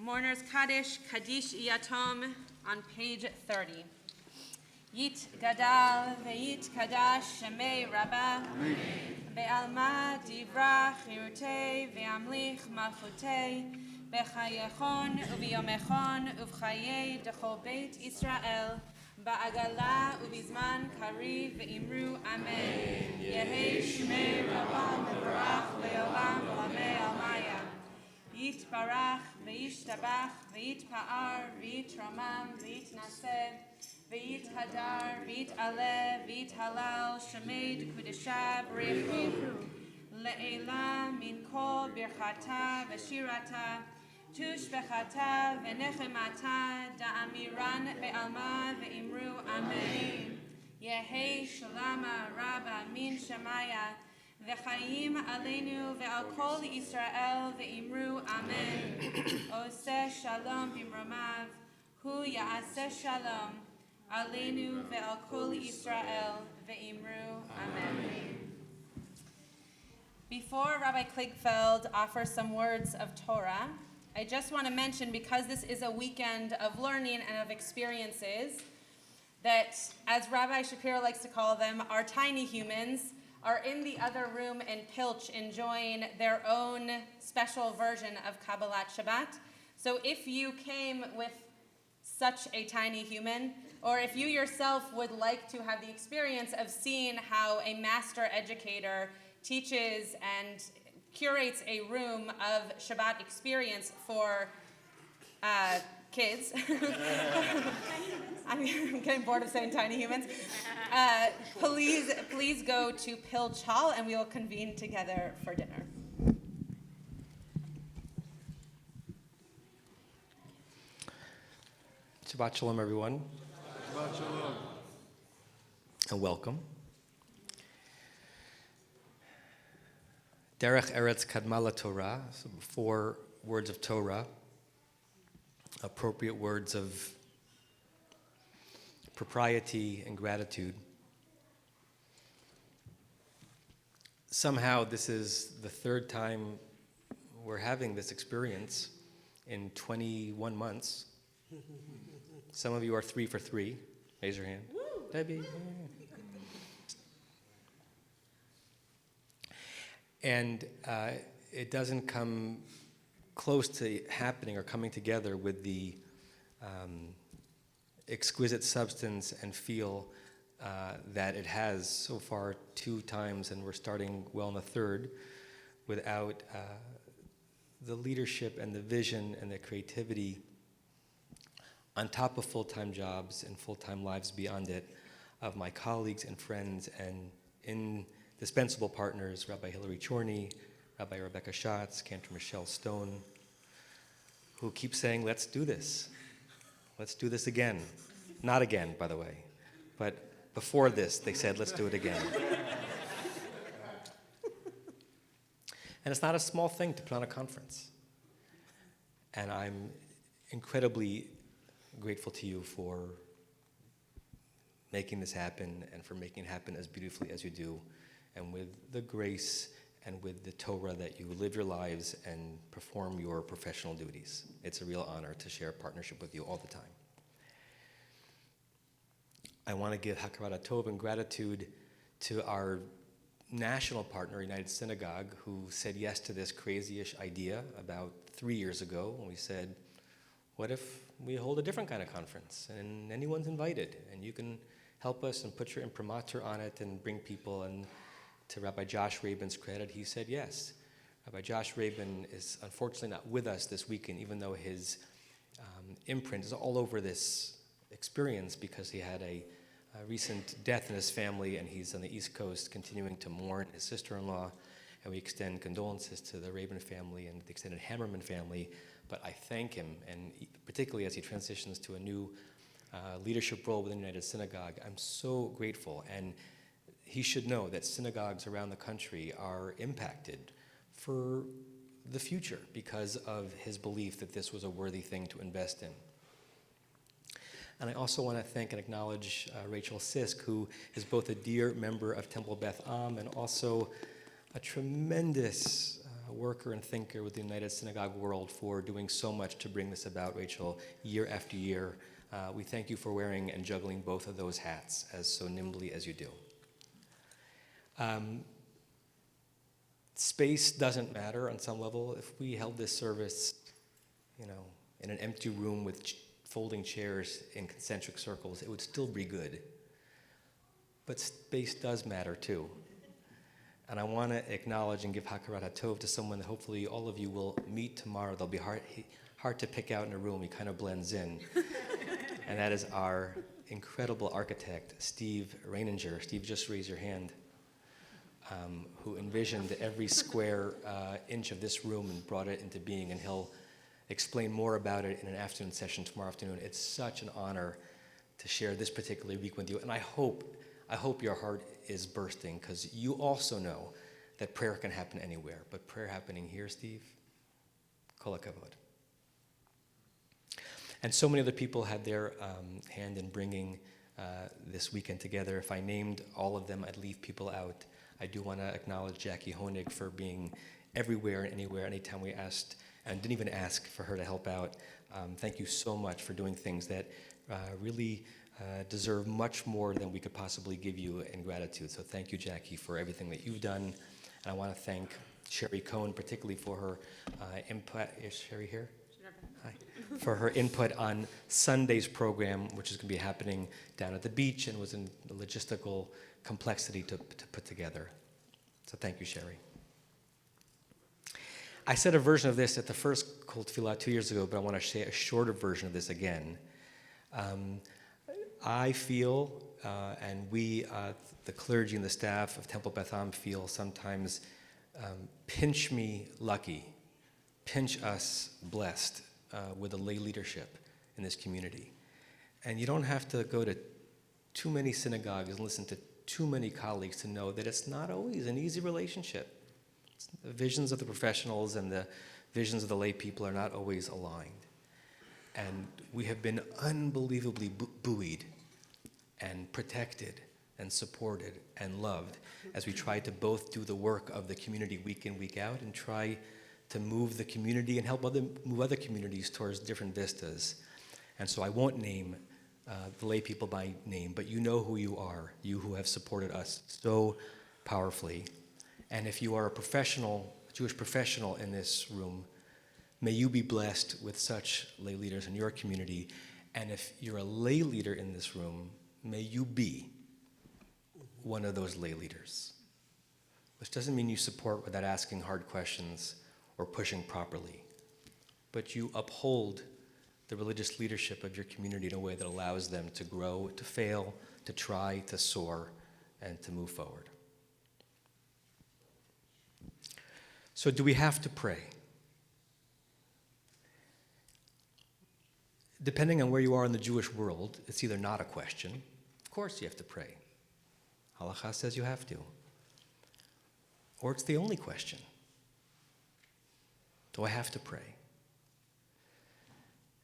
Mourner's Kaddish, Kaddish Yatom on page 30. Yit Gadal ve'yit Kadash Shemei Rabbah Be'alma Divra Chirutei Ve'amlich Malchutei Bechayechon U'biyomechon U'vchayei Dechol Beit Israel Ba'agala U'bizman Kari Ve'imru Amen Yehei Shemei Rabbah Mevorach Le'olam Olamei Almaya Yitbarach Ve'yishtabach Ve'yitpa'ar Ve'yitramam Ve'yitnaseh Ve'yithadar Ve'yit'aleh Ve'yithalal Shemed Kudeshah B'rechu Le'ela Min Kol Birchata Ve'shirata Tushbechata Ve'nechemata Da'amiran Be'alma Ve'imru Amen Yehei Shalama Rabba Min Shemaya V'chaim Aleinu Ve'al Kol Yisrael Ve'imru Amen Oseh Shalom Bimromav Hu Ya'aseh Shalom Aleinu Ve'al Kol Yisrael Ve'imru Amen. Before Rabbi Kligfeld offers some words of Torah, I just want to mention, because this is a weekend of learning and of experiences, that, as Rabbi Shapiro likes to call them, our tiny humans are in the other room in Pilch enjoying their own special version of Kabbalat Shabbat. So if you came with such a tiny human, or if you yourself would like to have the experience of seeing how a master educator teaches and curates a room of Shabbat experience for kids. I'm getting bored of saying tiny humans. Please go to Pilch Hall and we will convene together for dinner. Shabbat Shalom, everyone. Shabbat Shalom. And welcome. Derech Eretz Kadmala Torah, so 4 words of Torah, appropriate words of propriety and gratitude. Somehow this is the 3rd time we're having this experience in 21 months. Some of you are 3 for 3. Raise your hand. Woo! Debbie. And it doesn't come close to happening or coming together with the exquisite substance and feel that it has so far 2 times, and we're starting well in the 3rd, without the leadership and the vision and the creativity on top of full-time jobs and full-time lives beyond it of my colleagues and friends and indispensable partners, Rabbi Hillary Chorney, Rabbi Rebecca Schatz, Cantor Michelle Stone, who keep saying, let's do this. Let's do this again. Not again, by the way. But before this, they said, let's do it again. And it's not a small thing to put on a conference. And I'm incredibly grateful to you for making this happen and for making it happen as beautifully as you do, and with the grace and with the Torah that you live your lives and perform your professional duties. It's a real honor to share a partnership with you all the time. I want to give Hakarat Tov and gratitude to our national partner, United Synagogue, who said yes to this crazy-ish idea about 3 years ago when we said, what if we hold a different kind of conference and anyone's invited and you can help us and put your imprimatur on it and bring people. And to Rabbi Josh Rabin's credit, he said yes. Rabbi Josh Rabin is unfortunately not with us this weekend, even though his imprint is all over this experience because he had a recent death in his family and he's on the East Coast continuing to mourn his sister-in-law. And we extend condolences to the Rabin family and the extended Hammerman family. But I thank him, and particularly as he transitions to a new leadership role within the United Synagogue, I'm so grateful. And he should know that synagogues around the country are impacted for the future because of his belief that this was a worthy thing to invest in. And I also want to thank and acknowledge Rachel Sisk, who is both a dear member of Temple Beth Am and also a tremendous a worker and thinker with the United Synagogue World, for doing so much to bring this about, Rachel, year after year. We thank you for wearing and juggling both of those hats as so nimbly as you do. Space doesn't matter on some level. If we held this service, in an empty room with folding chairs in concentric circles, it would still be good. But space does matter too. And I want to acknowledge and give Hakarat HaTov to someone that hopefully all of you will meet tomorrow. They'll be hard to pick out in a room. He kind of blends in. And that is our incredible architect, Steve Reininger. Steve, just raise your hand. Who envisioned every square inch of this room and brought it into being. And he'll explain more about it in an afternoon session tomorrow afternoon. It's such an honor to share this particular week with you. And I hope your heart is bursting, because you also know that prayer can happen anywhere. But prayer happening here, Steve, kol hakavod. And so many other people had their hand in bringing this weekend together. If I named all of them, I'd leave people out. I do want to acknowledge Jackie Honig for being everywhere and anywhere, anytime we asked, and didn't even ask for her to help out. Thank you so much for doing things that really deserve much more than we could possibly give you in gratitude. So thank you, Jackie, for everything that you've done. And I want to thank Sherry Cohn, particularly for her input. Is Sherry here? Hi. For her input on Sunday's program, which is going to be happening down at the beach and was in the logistical complexity to put together. So thank you, Sherry. I said a version of this at the first Kol Tefillah 2 years ago, but I want to say a shorter version of this again. I feel, and we, the clergy and the staff of Temple Beth Am, feel sometimes, pinch me lucky, pinch us blessed with the lay leadership in this community. And you don't have to go to too many synagogues and listen to too many colleagues to know that it's not always an easy relationship. The visions of the professionals and the visions of the lay people are not always aligned. And we have been unbelievably buoyed and protected and supported and loved as we try to both do the work of the community week in, week out, and try to move the community and help move other communities towards different vistas. And so I won't name the lay people by name, but you know who you are, you who have supported us so powerfully. And if you are a professional, a Jewish professional in this room, may you be blessed with such lay leaders in your community. And if you're a lay leader in this room, may you be one of those lay leaders. Which doesn't mean you support without asking hard questions or pushing properly, but you uphold the religious leadership of your community in a way that allows them to grow, to fail, to try, to soar, and to move forward. So do we have to pray? Depending on where you are in the Jewish world, it's either not a question. Of course you have to pray. Halakha says you have to. Or it's the only question. Do I have to pray?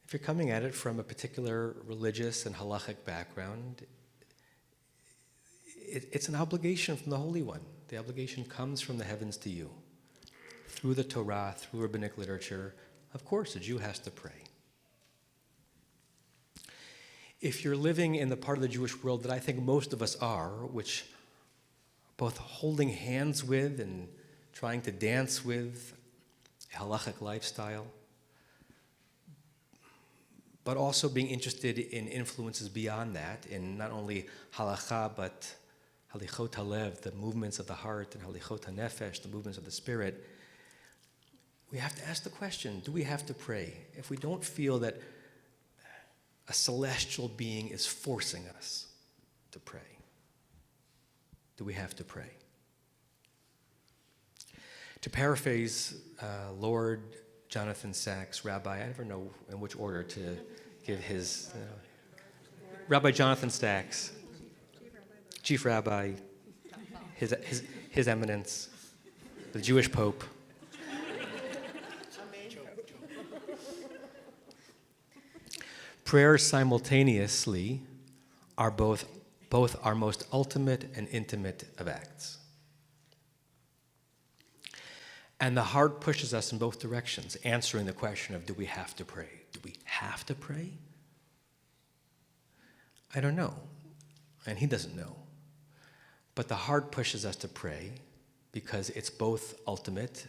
If you're coming at it from a particular religious and halachic background, it's an obligation from the Holy One. The obligation comes from the heavens to you. Through the Torah, through rabbinic literature, of course a Jew has to pray. If you're living in the part of the Jewish world that I think most of us are, which both holding hands with and trying to dance with a halachic lifestyle, but also being interested in influences beyond that, in not only halakha, but halichot halev, the movements of the heart, and halichot hanefesh, the movements of the spirit, we have to ask the question, do we have to pray? If we don't feel that a celestial being is forcing us to pray, do we have to pray? To paraphrase Lord Jonathan Sacks, Rabbi, I never know in which order to give his, Rabbi Jonathan Sacks, Chief Rabbi, His Eminence, the Jewish Pope. Prayers simultaneously are both our most ultimate and intimate of acts. And the heart pushes us in both directions, answering the question of, do we have to pray? Do we have to pray? I don't know, and he doesn't know. But the heart pushes us to pray because it's both ultimate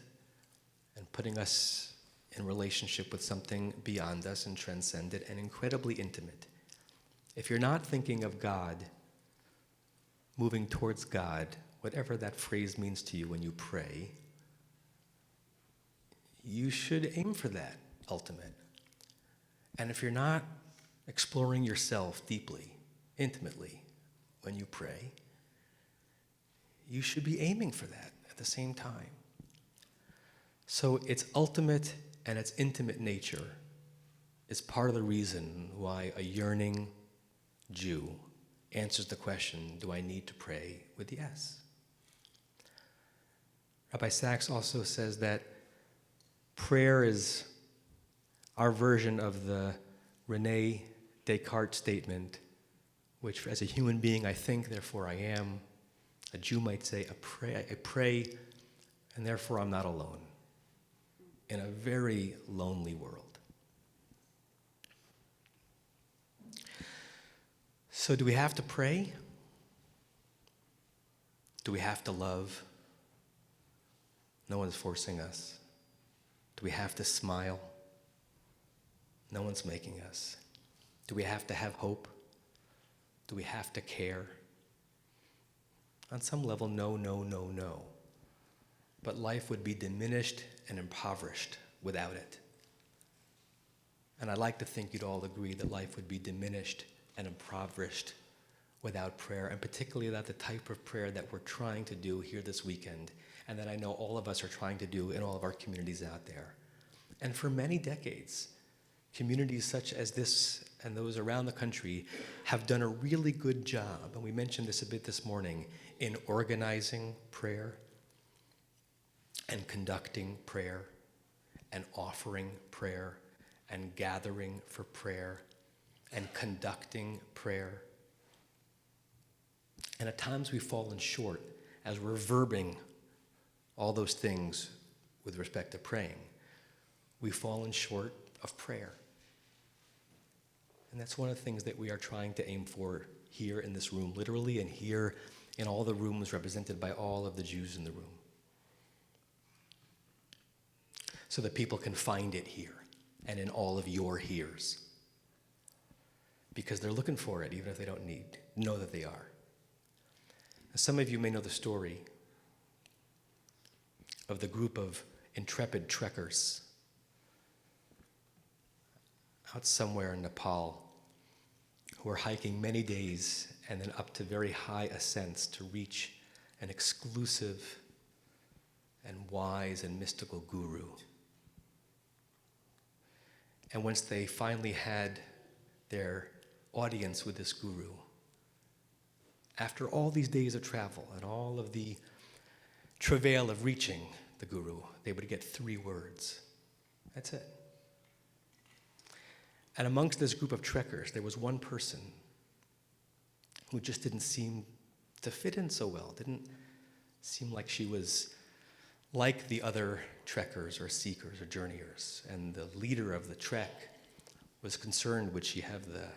and putting us in relationship with something beyond us and transcendent and incredibly intimate. If you're not thinking of God, moving towards God, whatever that phrase means to you when you pray, you should aim for that ultimate. And if you're not exploring yourself deeply, intimately, when you pray, you should be aiming for that at the same time. So its ultimate and its intimate nature is part of the reason why a yearning Jew answers the question, do I need to pray, with yes. Rabbi Sachs also says that prayer is our version of the René Descartes statement, which as a human being I think, therefore I am. A Jew might say, I pray, and therefore I'm not alone, in a very lonely world. So do we have to pray? Do we have to love? No one's forcing us. Do we have to smile? No one's making us. Do we have to have hope? Do we have to care? On some level, no, no, no, no. But life would be diminished and impoverished without it. And I'd like to think you'd all agree that life would be diminished and impoverished without prayer, and particularly without the type of prayer that we're trying to do here this weekend, and that I know all of us are trying to do in all of our communities out there. And for many decades, communities such as this and those around the country have done a really good job, and we mentioned this a bit this morning, in organizing prayer and conducting prayer and offering prayer and gathering for prayer and conducting prayer. And at times we've fallen short as we're verbing all those things with respect to praying. We've fallen short of prayer. And that's one of the things that we are trying to aim for here in this room, literally, and here in all the rooms represented by all of the Jews in the room, so that people can find it here and in all of your hears, because they're looking for it even if they don't know that they are. Some of you may know the story of the group of intrepid trekkers out somewhere in Nepal who are hiking many days and then up to very high ascents to reach an exclusive and wise and mystical guru. And once they finally had their audience with this guru, after all these days of travel and all of the travail of reaching the guru, they would get 3 words. That's it. And amongst this group of trekkers, there was one person who just didn't seem to fit in so well, didn't seem like she was like the other trekkers or seekers or journeyers. And the leader of the trek was concerned, would she have the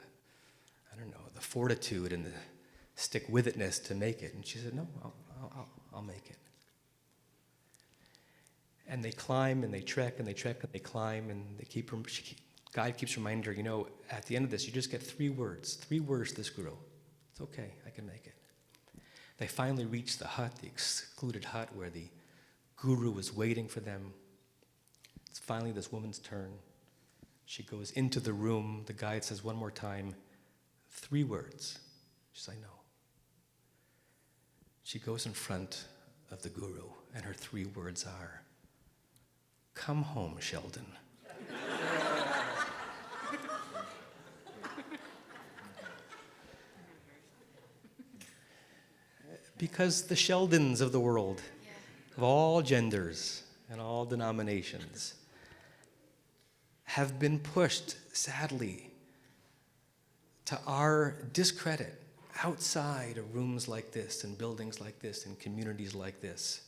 fortitude and the stick-with-itness to make it? And she said, no, I'll make it. And they climb and they trek and they trek and they climb and they guide keeps reminding her, at the end of this, you just get 3 words. 3 words to this guru. It's okay, I can make it. They finally reach the hut, the excluded hut where the guru was waiting for them. It's finally this woman's turn. She goes into the room. The guide says one more time, 3 words. She's like, no. She goes in front of the guru, and her 3 words are, come home, Sheldon. Because the Sheldons of the world, of all genders and all denominations, have been pushed, sadly, to our discredit outside of rooms like this and buildings like this and communities like this,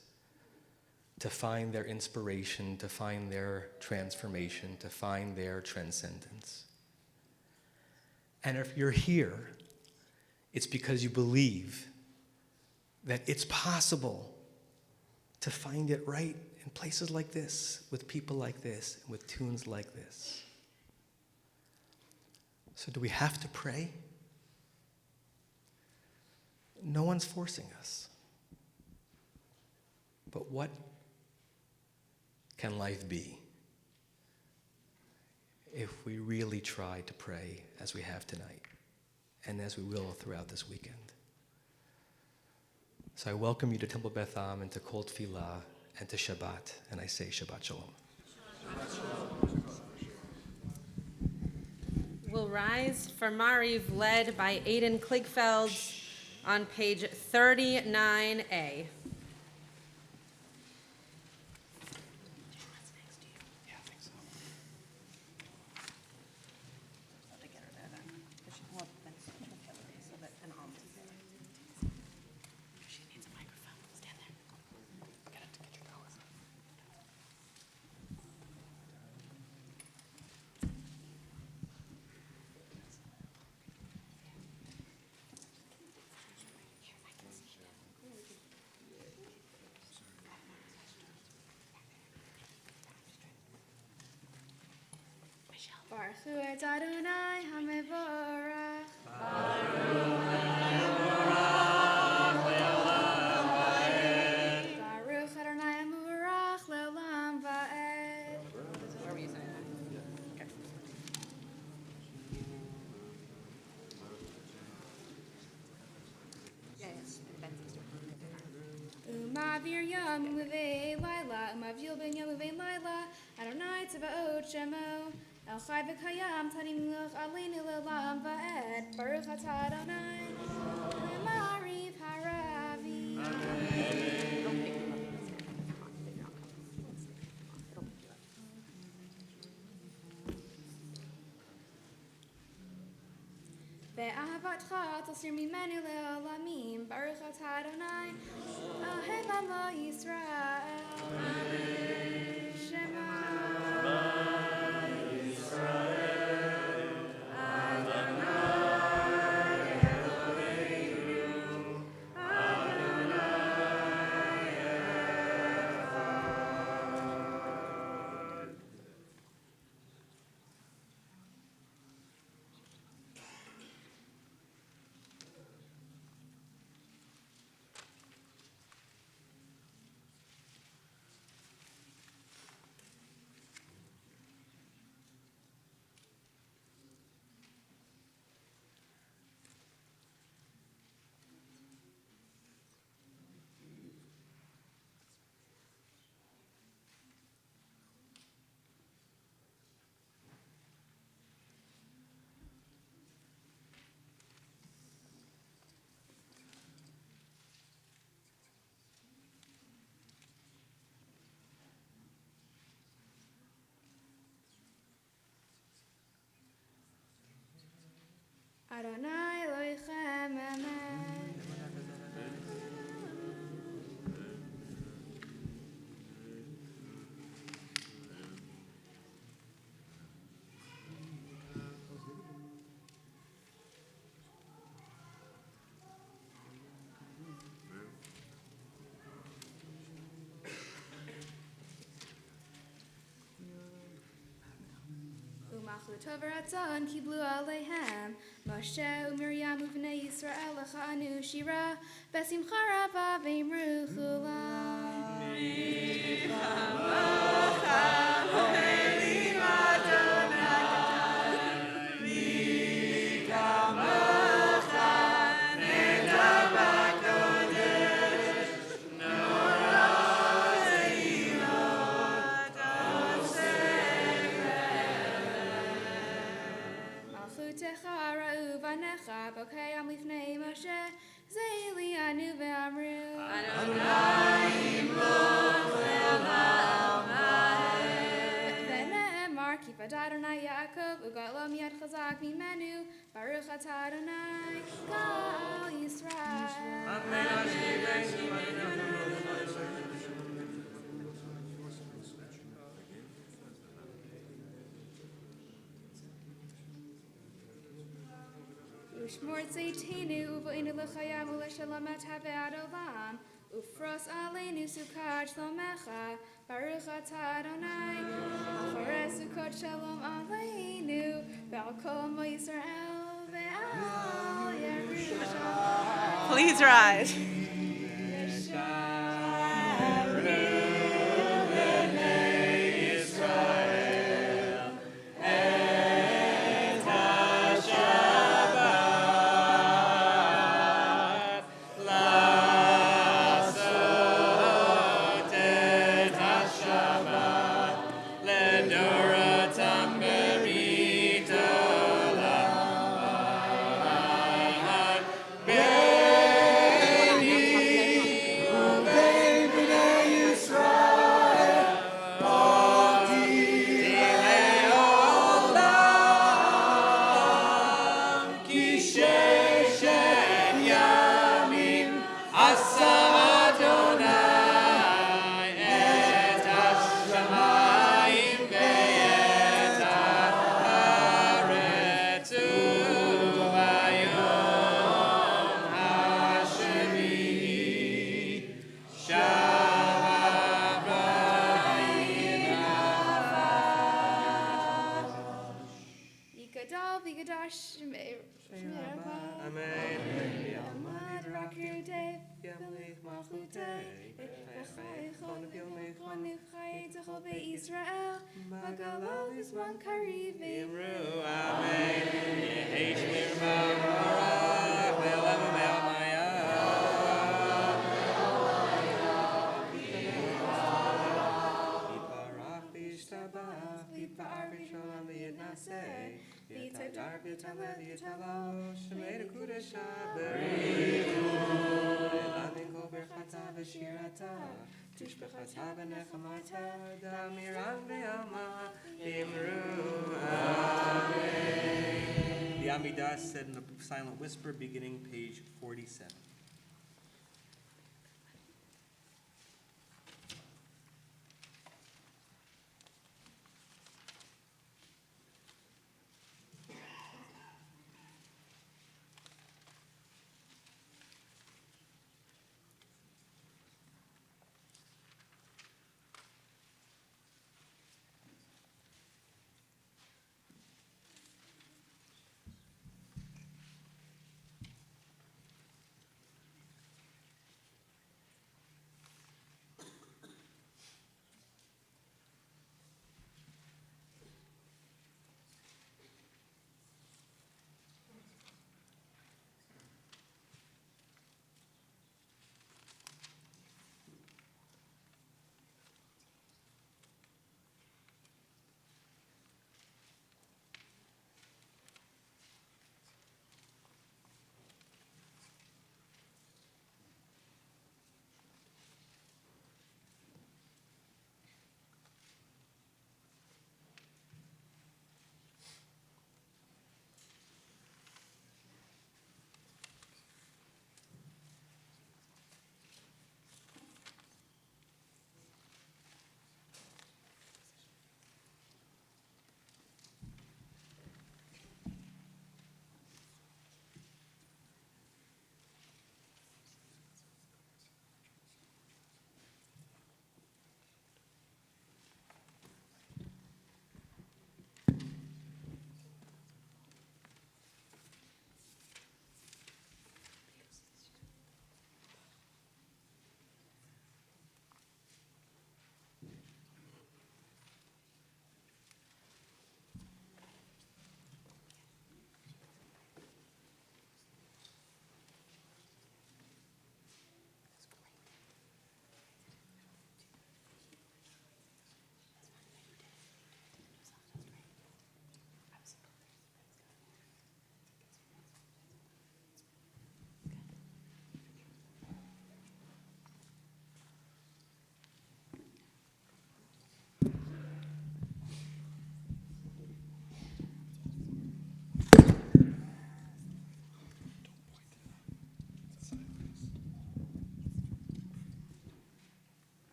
to find their inspiration, to find their transformation, to find their transcendence. And if you're here, it's because you believe that it's possible to find it right in places like this, with people like this, and with tunes like this. So do we have to pray? No one's forcing us. But what can life be if we really try to pray as we have tonight and as we will throughout this weekend? So I welcome you to Temple Beth Am and to Kol Tfilah and to Shabbat, and I say Shabbat Shalom. We'll rise for Mariv, led by Aidan Kligfeld on page 39A. Baruch hu et Adonai HaMevorach. Baruch Adonai HaMevorach le'olam va'ed. Where were you saying? Okay. Umavir yom umuvei laila, umavil ben yom umuvei laila, Adonai tzvaot shemo. El chai v'kayam tani melech aleinu le'olam va'ed. Baruch atah Adonai le'mariv haravi. Ve'ahavatcha tosir mimenu le'olamim. Baruch atah Adonai ohev amo Yisrael. Shema. Adonai Elohechem Amen. Umachlu tov v'ratzon kiblu aleihem. Moshe u'Miriam u'vnei Yisrael lechanu shira besimcha rava v'imru Bokayam lifnei Moshe, Zeili anu ve'amru. Adonai imloch le'olam va'ed. Ve'ne'emar kipad Adonai Yaakov, u'ga'lam yad chazak mimenu, Baruch atah Adonai, Ka'al Yisrael. Ushmort Zaitinu, Uvainu Lachayam, Ulashalamat Habad Olam, Ufros Alenu Sukkot Shlomecha, Baruch Atah Adonai, Afares Sukkot Shalom Aleinu, Balkom Yisrael, Ve'al Yerushalayim. Please rise. Israel, Magalal is one Karivim. The Amidah said in a silent whisper, beginning page 47.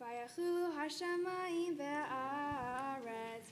Vayachulu hashamayim ve'aretz.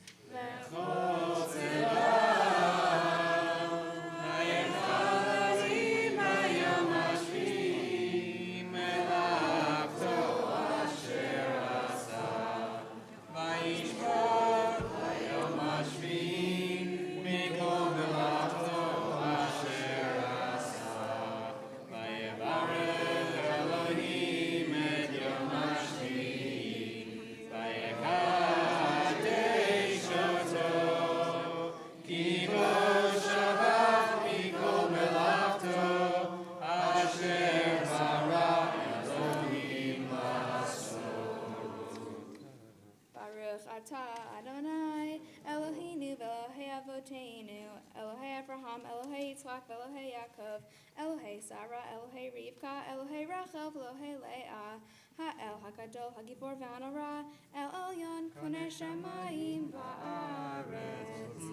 ata Adonai Eloheinu ve'Elohei Avoteinu Elohei Abraham Elohei Yitzchak Elohei Yaakov Elohei Sarah Elohei Rivka Elohei Rachel Elohei Leah Ha'el HaGadol HaGibor ve'Anora El Elyon Konei Shemayim Ba'aretz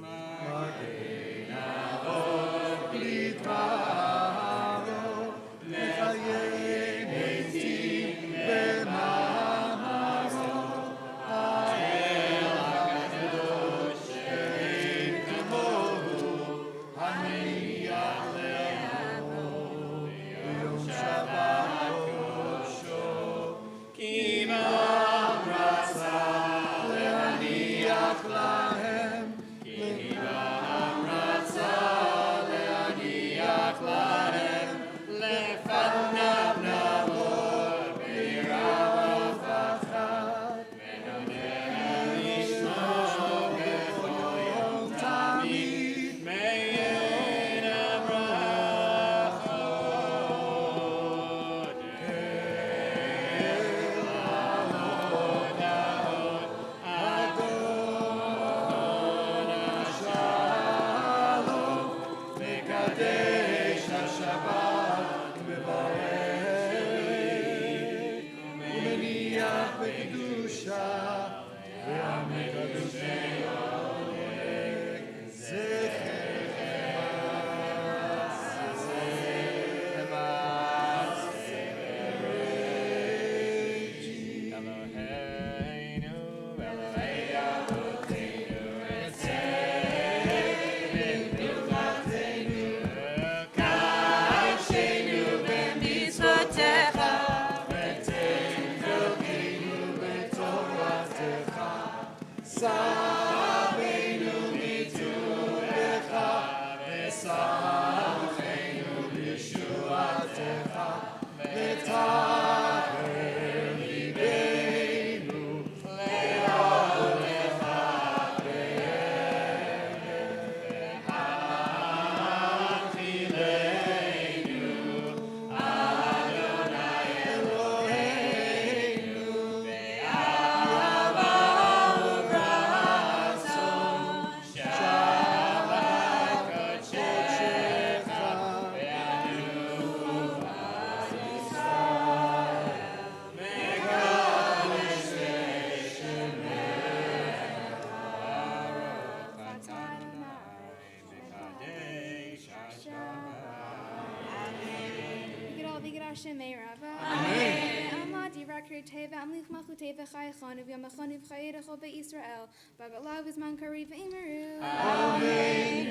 Shemei Rava. Amen. Amma Dirakir Teva Amlich Machu Teva Chai Chanu V'Yamachanu V'Chayerecho Be'Yisrael Bagalav V'Zman Kariv V'Imeru. Amen.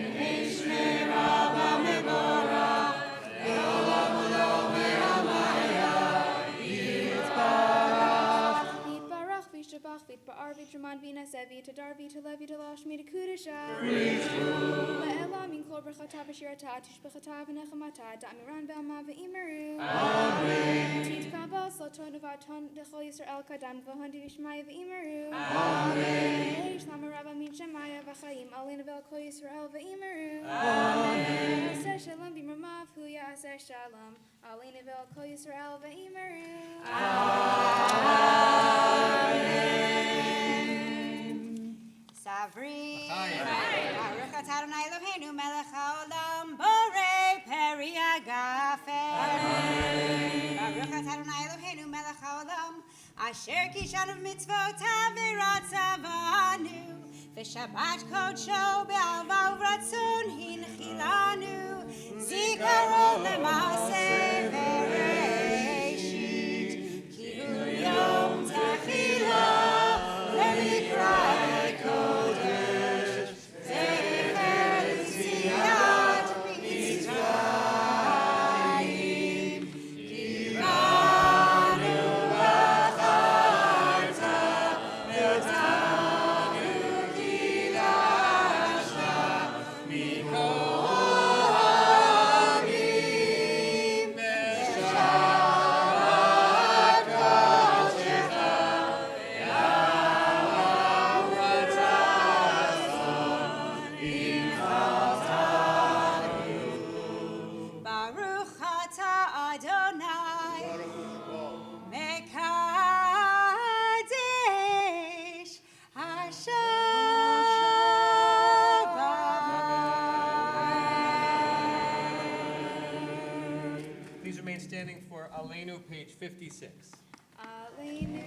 Shemei Rava Mevorach Le'olam Olam Ve'Amaya Yitbarach Yitbarach V'Yishtabach V'Yitba'ar V'Yitruman V'Yinaseh V'Yitadar V'Yitalev V'Yitalash Midakudasha Le'elam Min Kol Berchata V'Shirata Tishbechata V'Nechamata Da'amiran Ve'Alma V'Imeru. Amen. Titkaba Salton Vaton Dechol Yisrael Kadam V'Hondi V'Shmaya V'Imeru. Amen. Shlama Rabba Min Shemaya V'Chaim Alin Vel Kol Yisrael V'Imeru. Amen. Aseh Shalom B'Mamav Huya Aseh Shalom Alin Vel Kol Yisrael V'Imeru. Amen. Savri. Baruch atah Adonai Eloheinu melech haolam borei peri agafen. Baruch atah Adonai Eloheinu melech haolam asher kishanu mitzvotav v'ratzavanu v'shabbat kodsho be'alva u'ratzon hinchilanu zikaron le'maaseh v'reishit ki hu yom techilah le'mikra'ei kodesh zecher l'tziat mitzrayim kivanu v'charta v'otanu kidashta mikol ha'amim v'shalom Aleinu, page 56. Aleinu.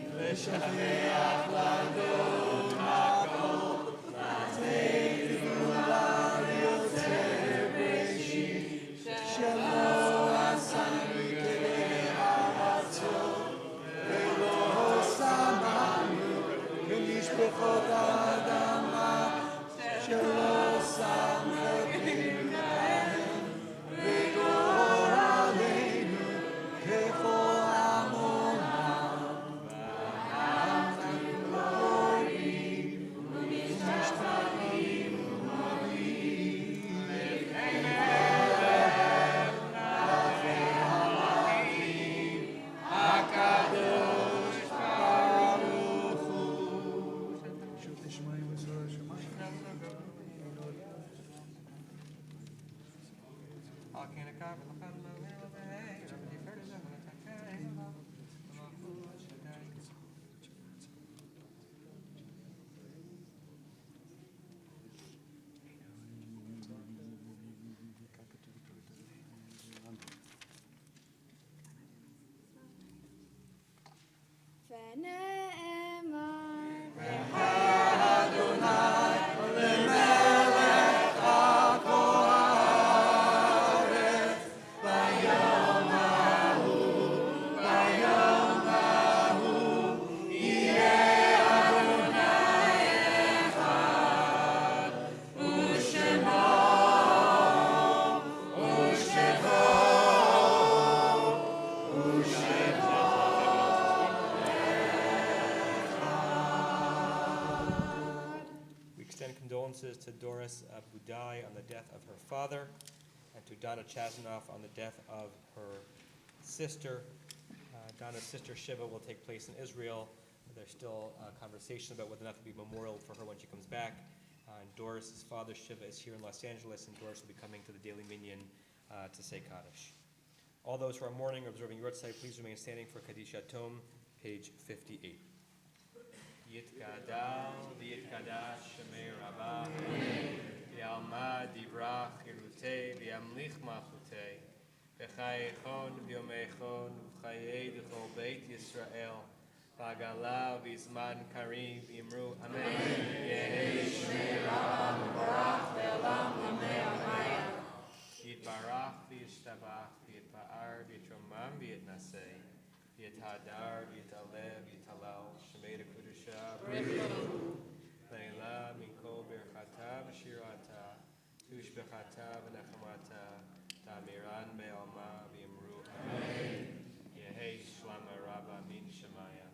Condolences to Doris Budai on the death of her father, and to Donna Chasanoff on the death of her sister. Donna's sister Shiva will take place in Israel. There's still conversation about whether or not to be memorial for her when she comes back. And Doris's father Shiva is here in Los Angeles, and Doris will be coming to the Daily Minyan to say Kaddish. All those who are mourning or observing Yortzeit, please remain standing for Kaddish Tom, page 58. Yitgadal v'yitkadash Shemei Rabbah V'yalmad yivrach Yerutei v'yamlich malchutei v'chayechon v'yomeichon v'chayei d'chol Beit Yisrael v'agala v'izman karim v'yimru Amen. Yehi Shemei Rabbah v'barach ve'olam amen. Yitbarach v'yishtabach v'yitpa'ar v'yitromam v'yitnasei v'yithadar v'yitalev v'yitalal Shemei Leila Minko Birchata V'Shirata Tushbechata V'Nechamata Tamiran Me'alma V'Yimru Amen. Yehei Shlama Rabba Min Shemaya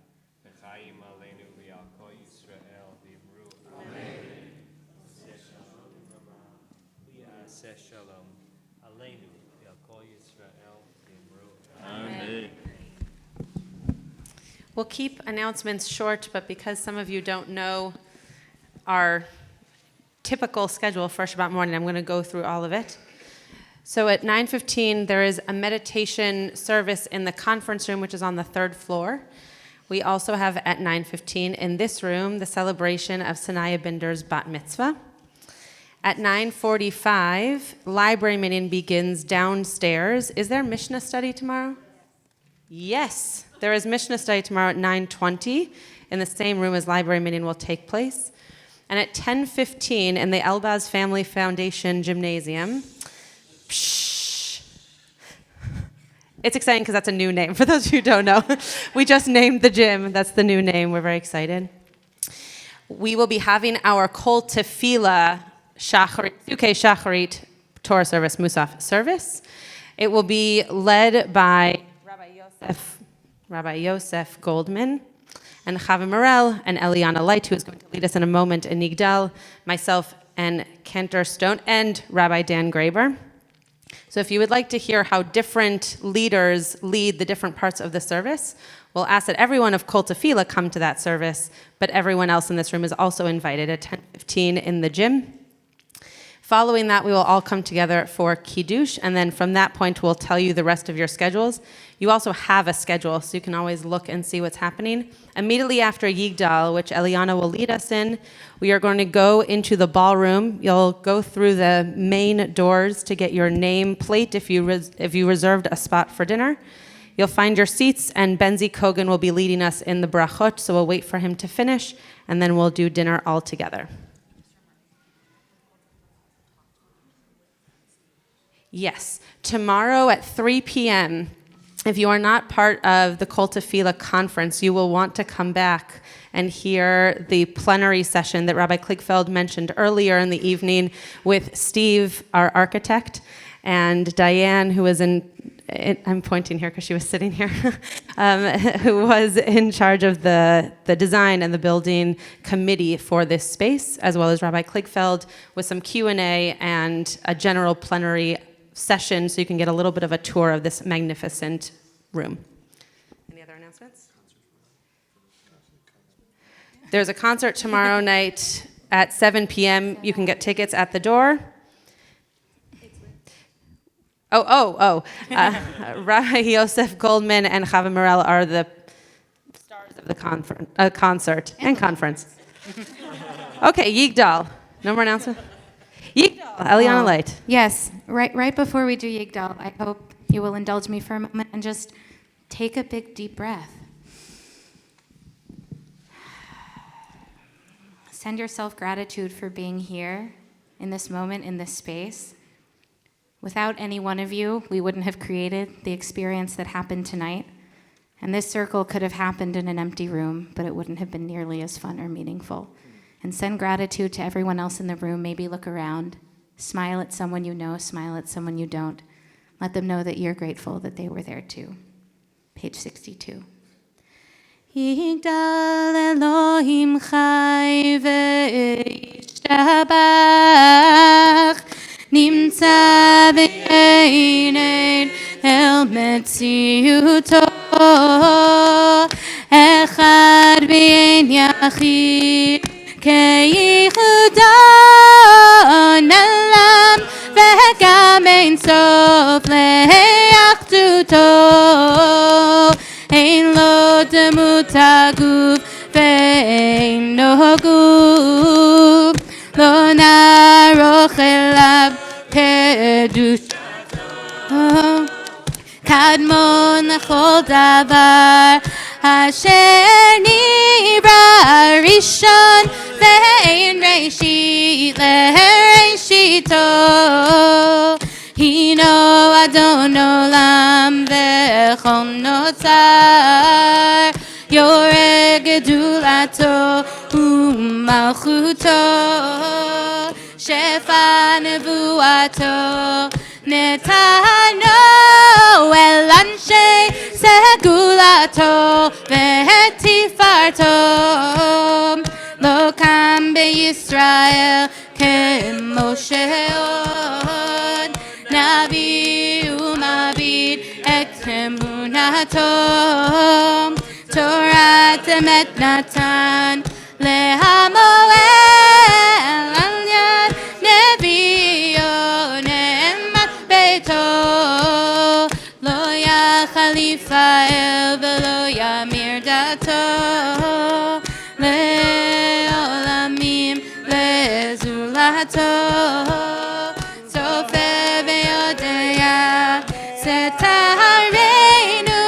V'Chaim Aleinu V'Yal Kol Yisrael V'Yimru Amen. Yaseh Shalom Aleinu V'Yal Kol Yisrael V'Yimru Amen. We'll keep announcements short, but because some of you don't know our typical schedule for Shabbat morning, I'm going to go through all of it. So at 9:15, there is a meditation service in the conference room, which is on the third floor. We also have at 9:15 in this room the celebration of Sanaya Binder's bat mitzvah. At 9:45, library minyan begins downstairs. Is there Mishnah study tomorrow? Yes, there is Mishnah study tomorrow at 9:20 in the same room as library minyan will take place. And at 10:15 in the Elbaz Family Foundation Gymnasium. Pshh. It's exciting because that's a new name. For those who don't know, we just named the gym. That's the new name. We're very excited. We will be having our Kol Tefillah Shacharit, Sukkei Shacharit Torah service, Musaf service. It will be led by Rabbi Yosef Goldman, and Chava Morel, and Eliana Light, who is going to lead us in a moment in Nigdal, myself, and Cantor Stone, and Rabbi Dan Graber. So if you would like to hear how different leaders lead the different parts of the service, we'll ask that everyone of Kol Tefillah come to that service, but everyone else in this room is also invited at 10:15 in the gym. Following that, we will all come together for Kiddush, and then from that point, we'll tell you the rest of your schedules. You also have a schedule, so you can always look and see what's happening. Immediately after Yigdal, which Eliana will lead us in, we are going to go into the ballroom. You'll go through the main doors to get your name plate if you reserved a spot for dinner. You'll find your seats, and Benzi Kogan will be leading us in the brachot, so we'll wait for him to finish, and then we'll do dinner all together. Yes, tomorrow at 3 p.m., if you are not part of the Kol Tefillah conference, you will want to come back and hear the plenary session that Rabbi Kligfeld mentioned earlier in the evening with Steve, our architect, and Diane, who was I'm pointing here because she was sitting here, who was in charge of the design and the building committee for this space, as well as Rabbi Kligfeld, with some Q&A and a general plenary session so you can get a little bit of a tour of this magnificent room. Any other announcements? There's a concert tomorrow night at 7 p.m. You can get tickets at the door. Rabbi Yosef Goldman and Chava Morel are the stars of the concert and conference. Okay, Yigdal. No more announcement? Yigdal, Eliana Light. Yes, right before we do Yigdal, I hope you will indulge me for a moment and just take a big deep breath. Send yourself gratitude for being here in this moment, in this space. Without any one of you, we wouldn't have created the experience that happened tonight. And this circle could have happened in an empty room, but it wouldn't have been nearly as fun or meaningful. And send gratitude to everyone else in the room. Maybe look around, smile at someone you know, smile at someone you don't. Let them know that you're grateful that they were there too. Page 62. Yigdal Elohim chai ve'yishtabach Nimtza ve'einen el metziuto Echad ve'en yachid keyichudon elam Ve'gam ein sof le'achduto Ein lo demut haguf ve'ein lo guf Lo naroch elav kedushato Kadmon lechol davar Asher nibra rishon Ve'ein reishit le'reishito Hino Adon Olam v'chol notzar Yoreh gedulato u'malchuto Shefa nevuato netano El anshei segulato ve'tifarto Lo kam beYisrael keMoshe od Navi umabid et emunato Torah emet natan lehamoel al yad nevio ne'emat beito Lo yachal Yisrael v'lo yamir dato le'olamim le'zulato Setareinu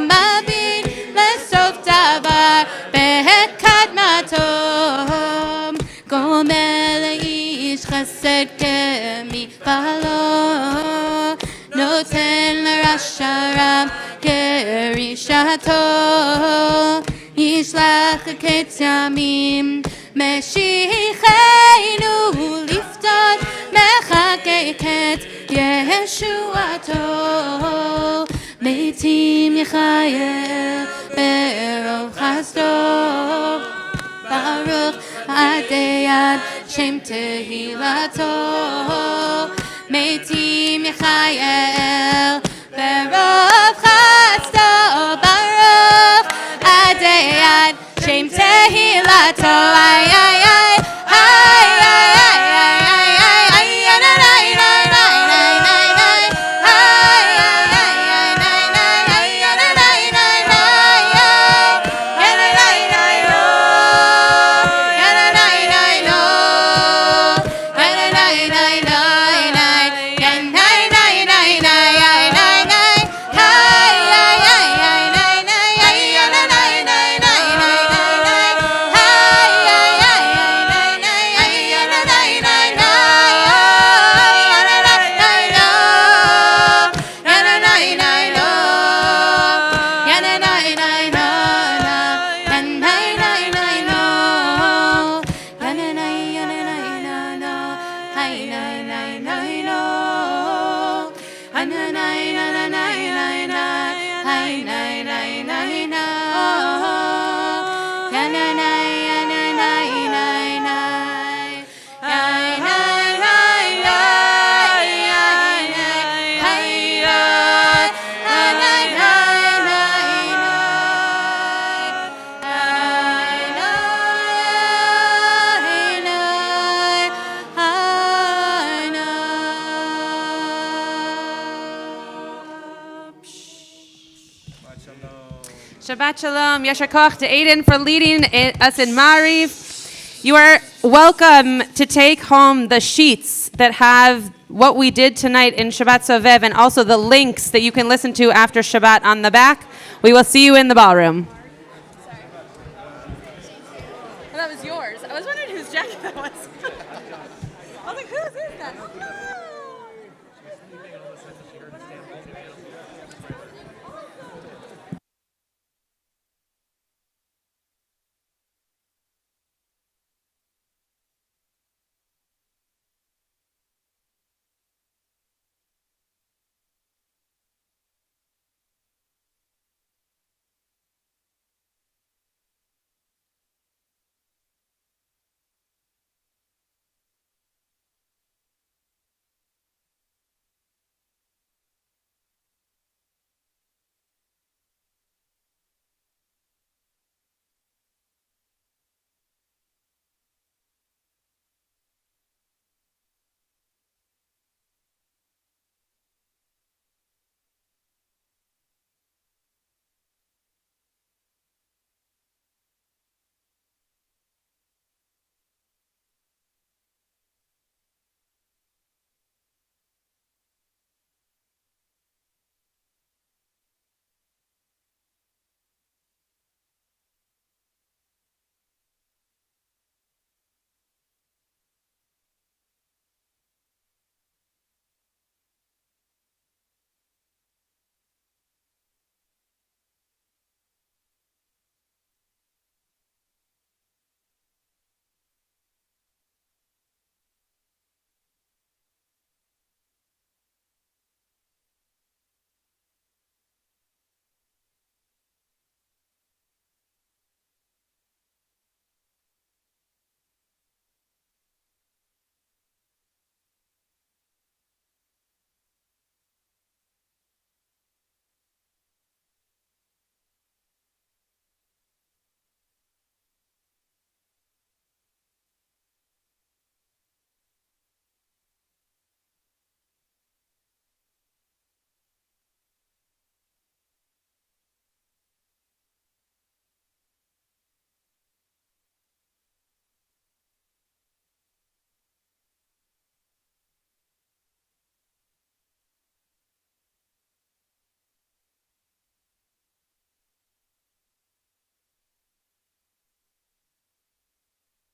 mabid lesof davar behekadmatom Gomel ish chesed kemifalo Noten l'rasharam kerishato Yishlach ketz yamim Meshicheinu liftot mechakei ketz Yeshuato Meitim Yechayel Berov Chasdo Baruch Adeyad Shem Tehilato Meitim Yechayel Berov Chasdo Baruch Adeyad Shem Tehilato Ay ay ay ay ay ay ay Shabbat Shalom. Yasher Koach to Aiden for leading us in Mariv. You are welcome to take home the sheets that have what we did tonight in Shabbat Sovev and also the links that you can listen to after Shabbat on the back. We will see you in the ballroom. Well, that was yours. I was wondering whose jacket that was. I was like, whose is that? Oh, no.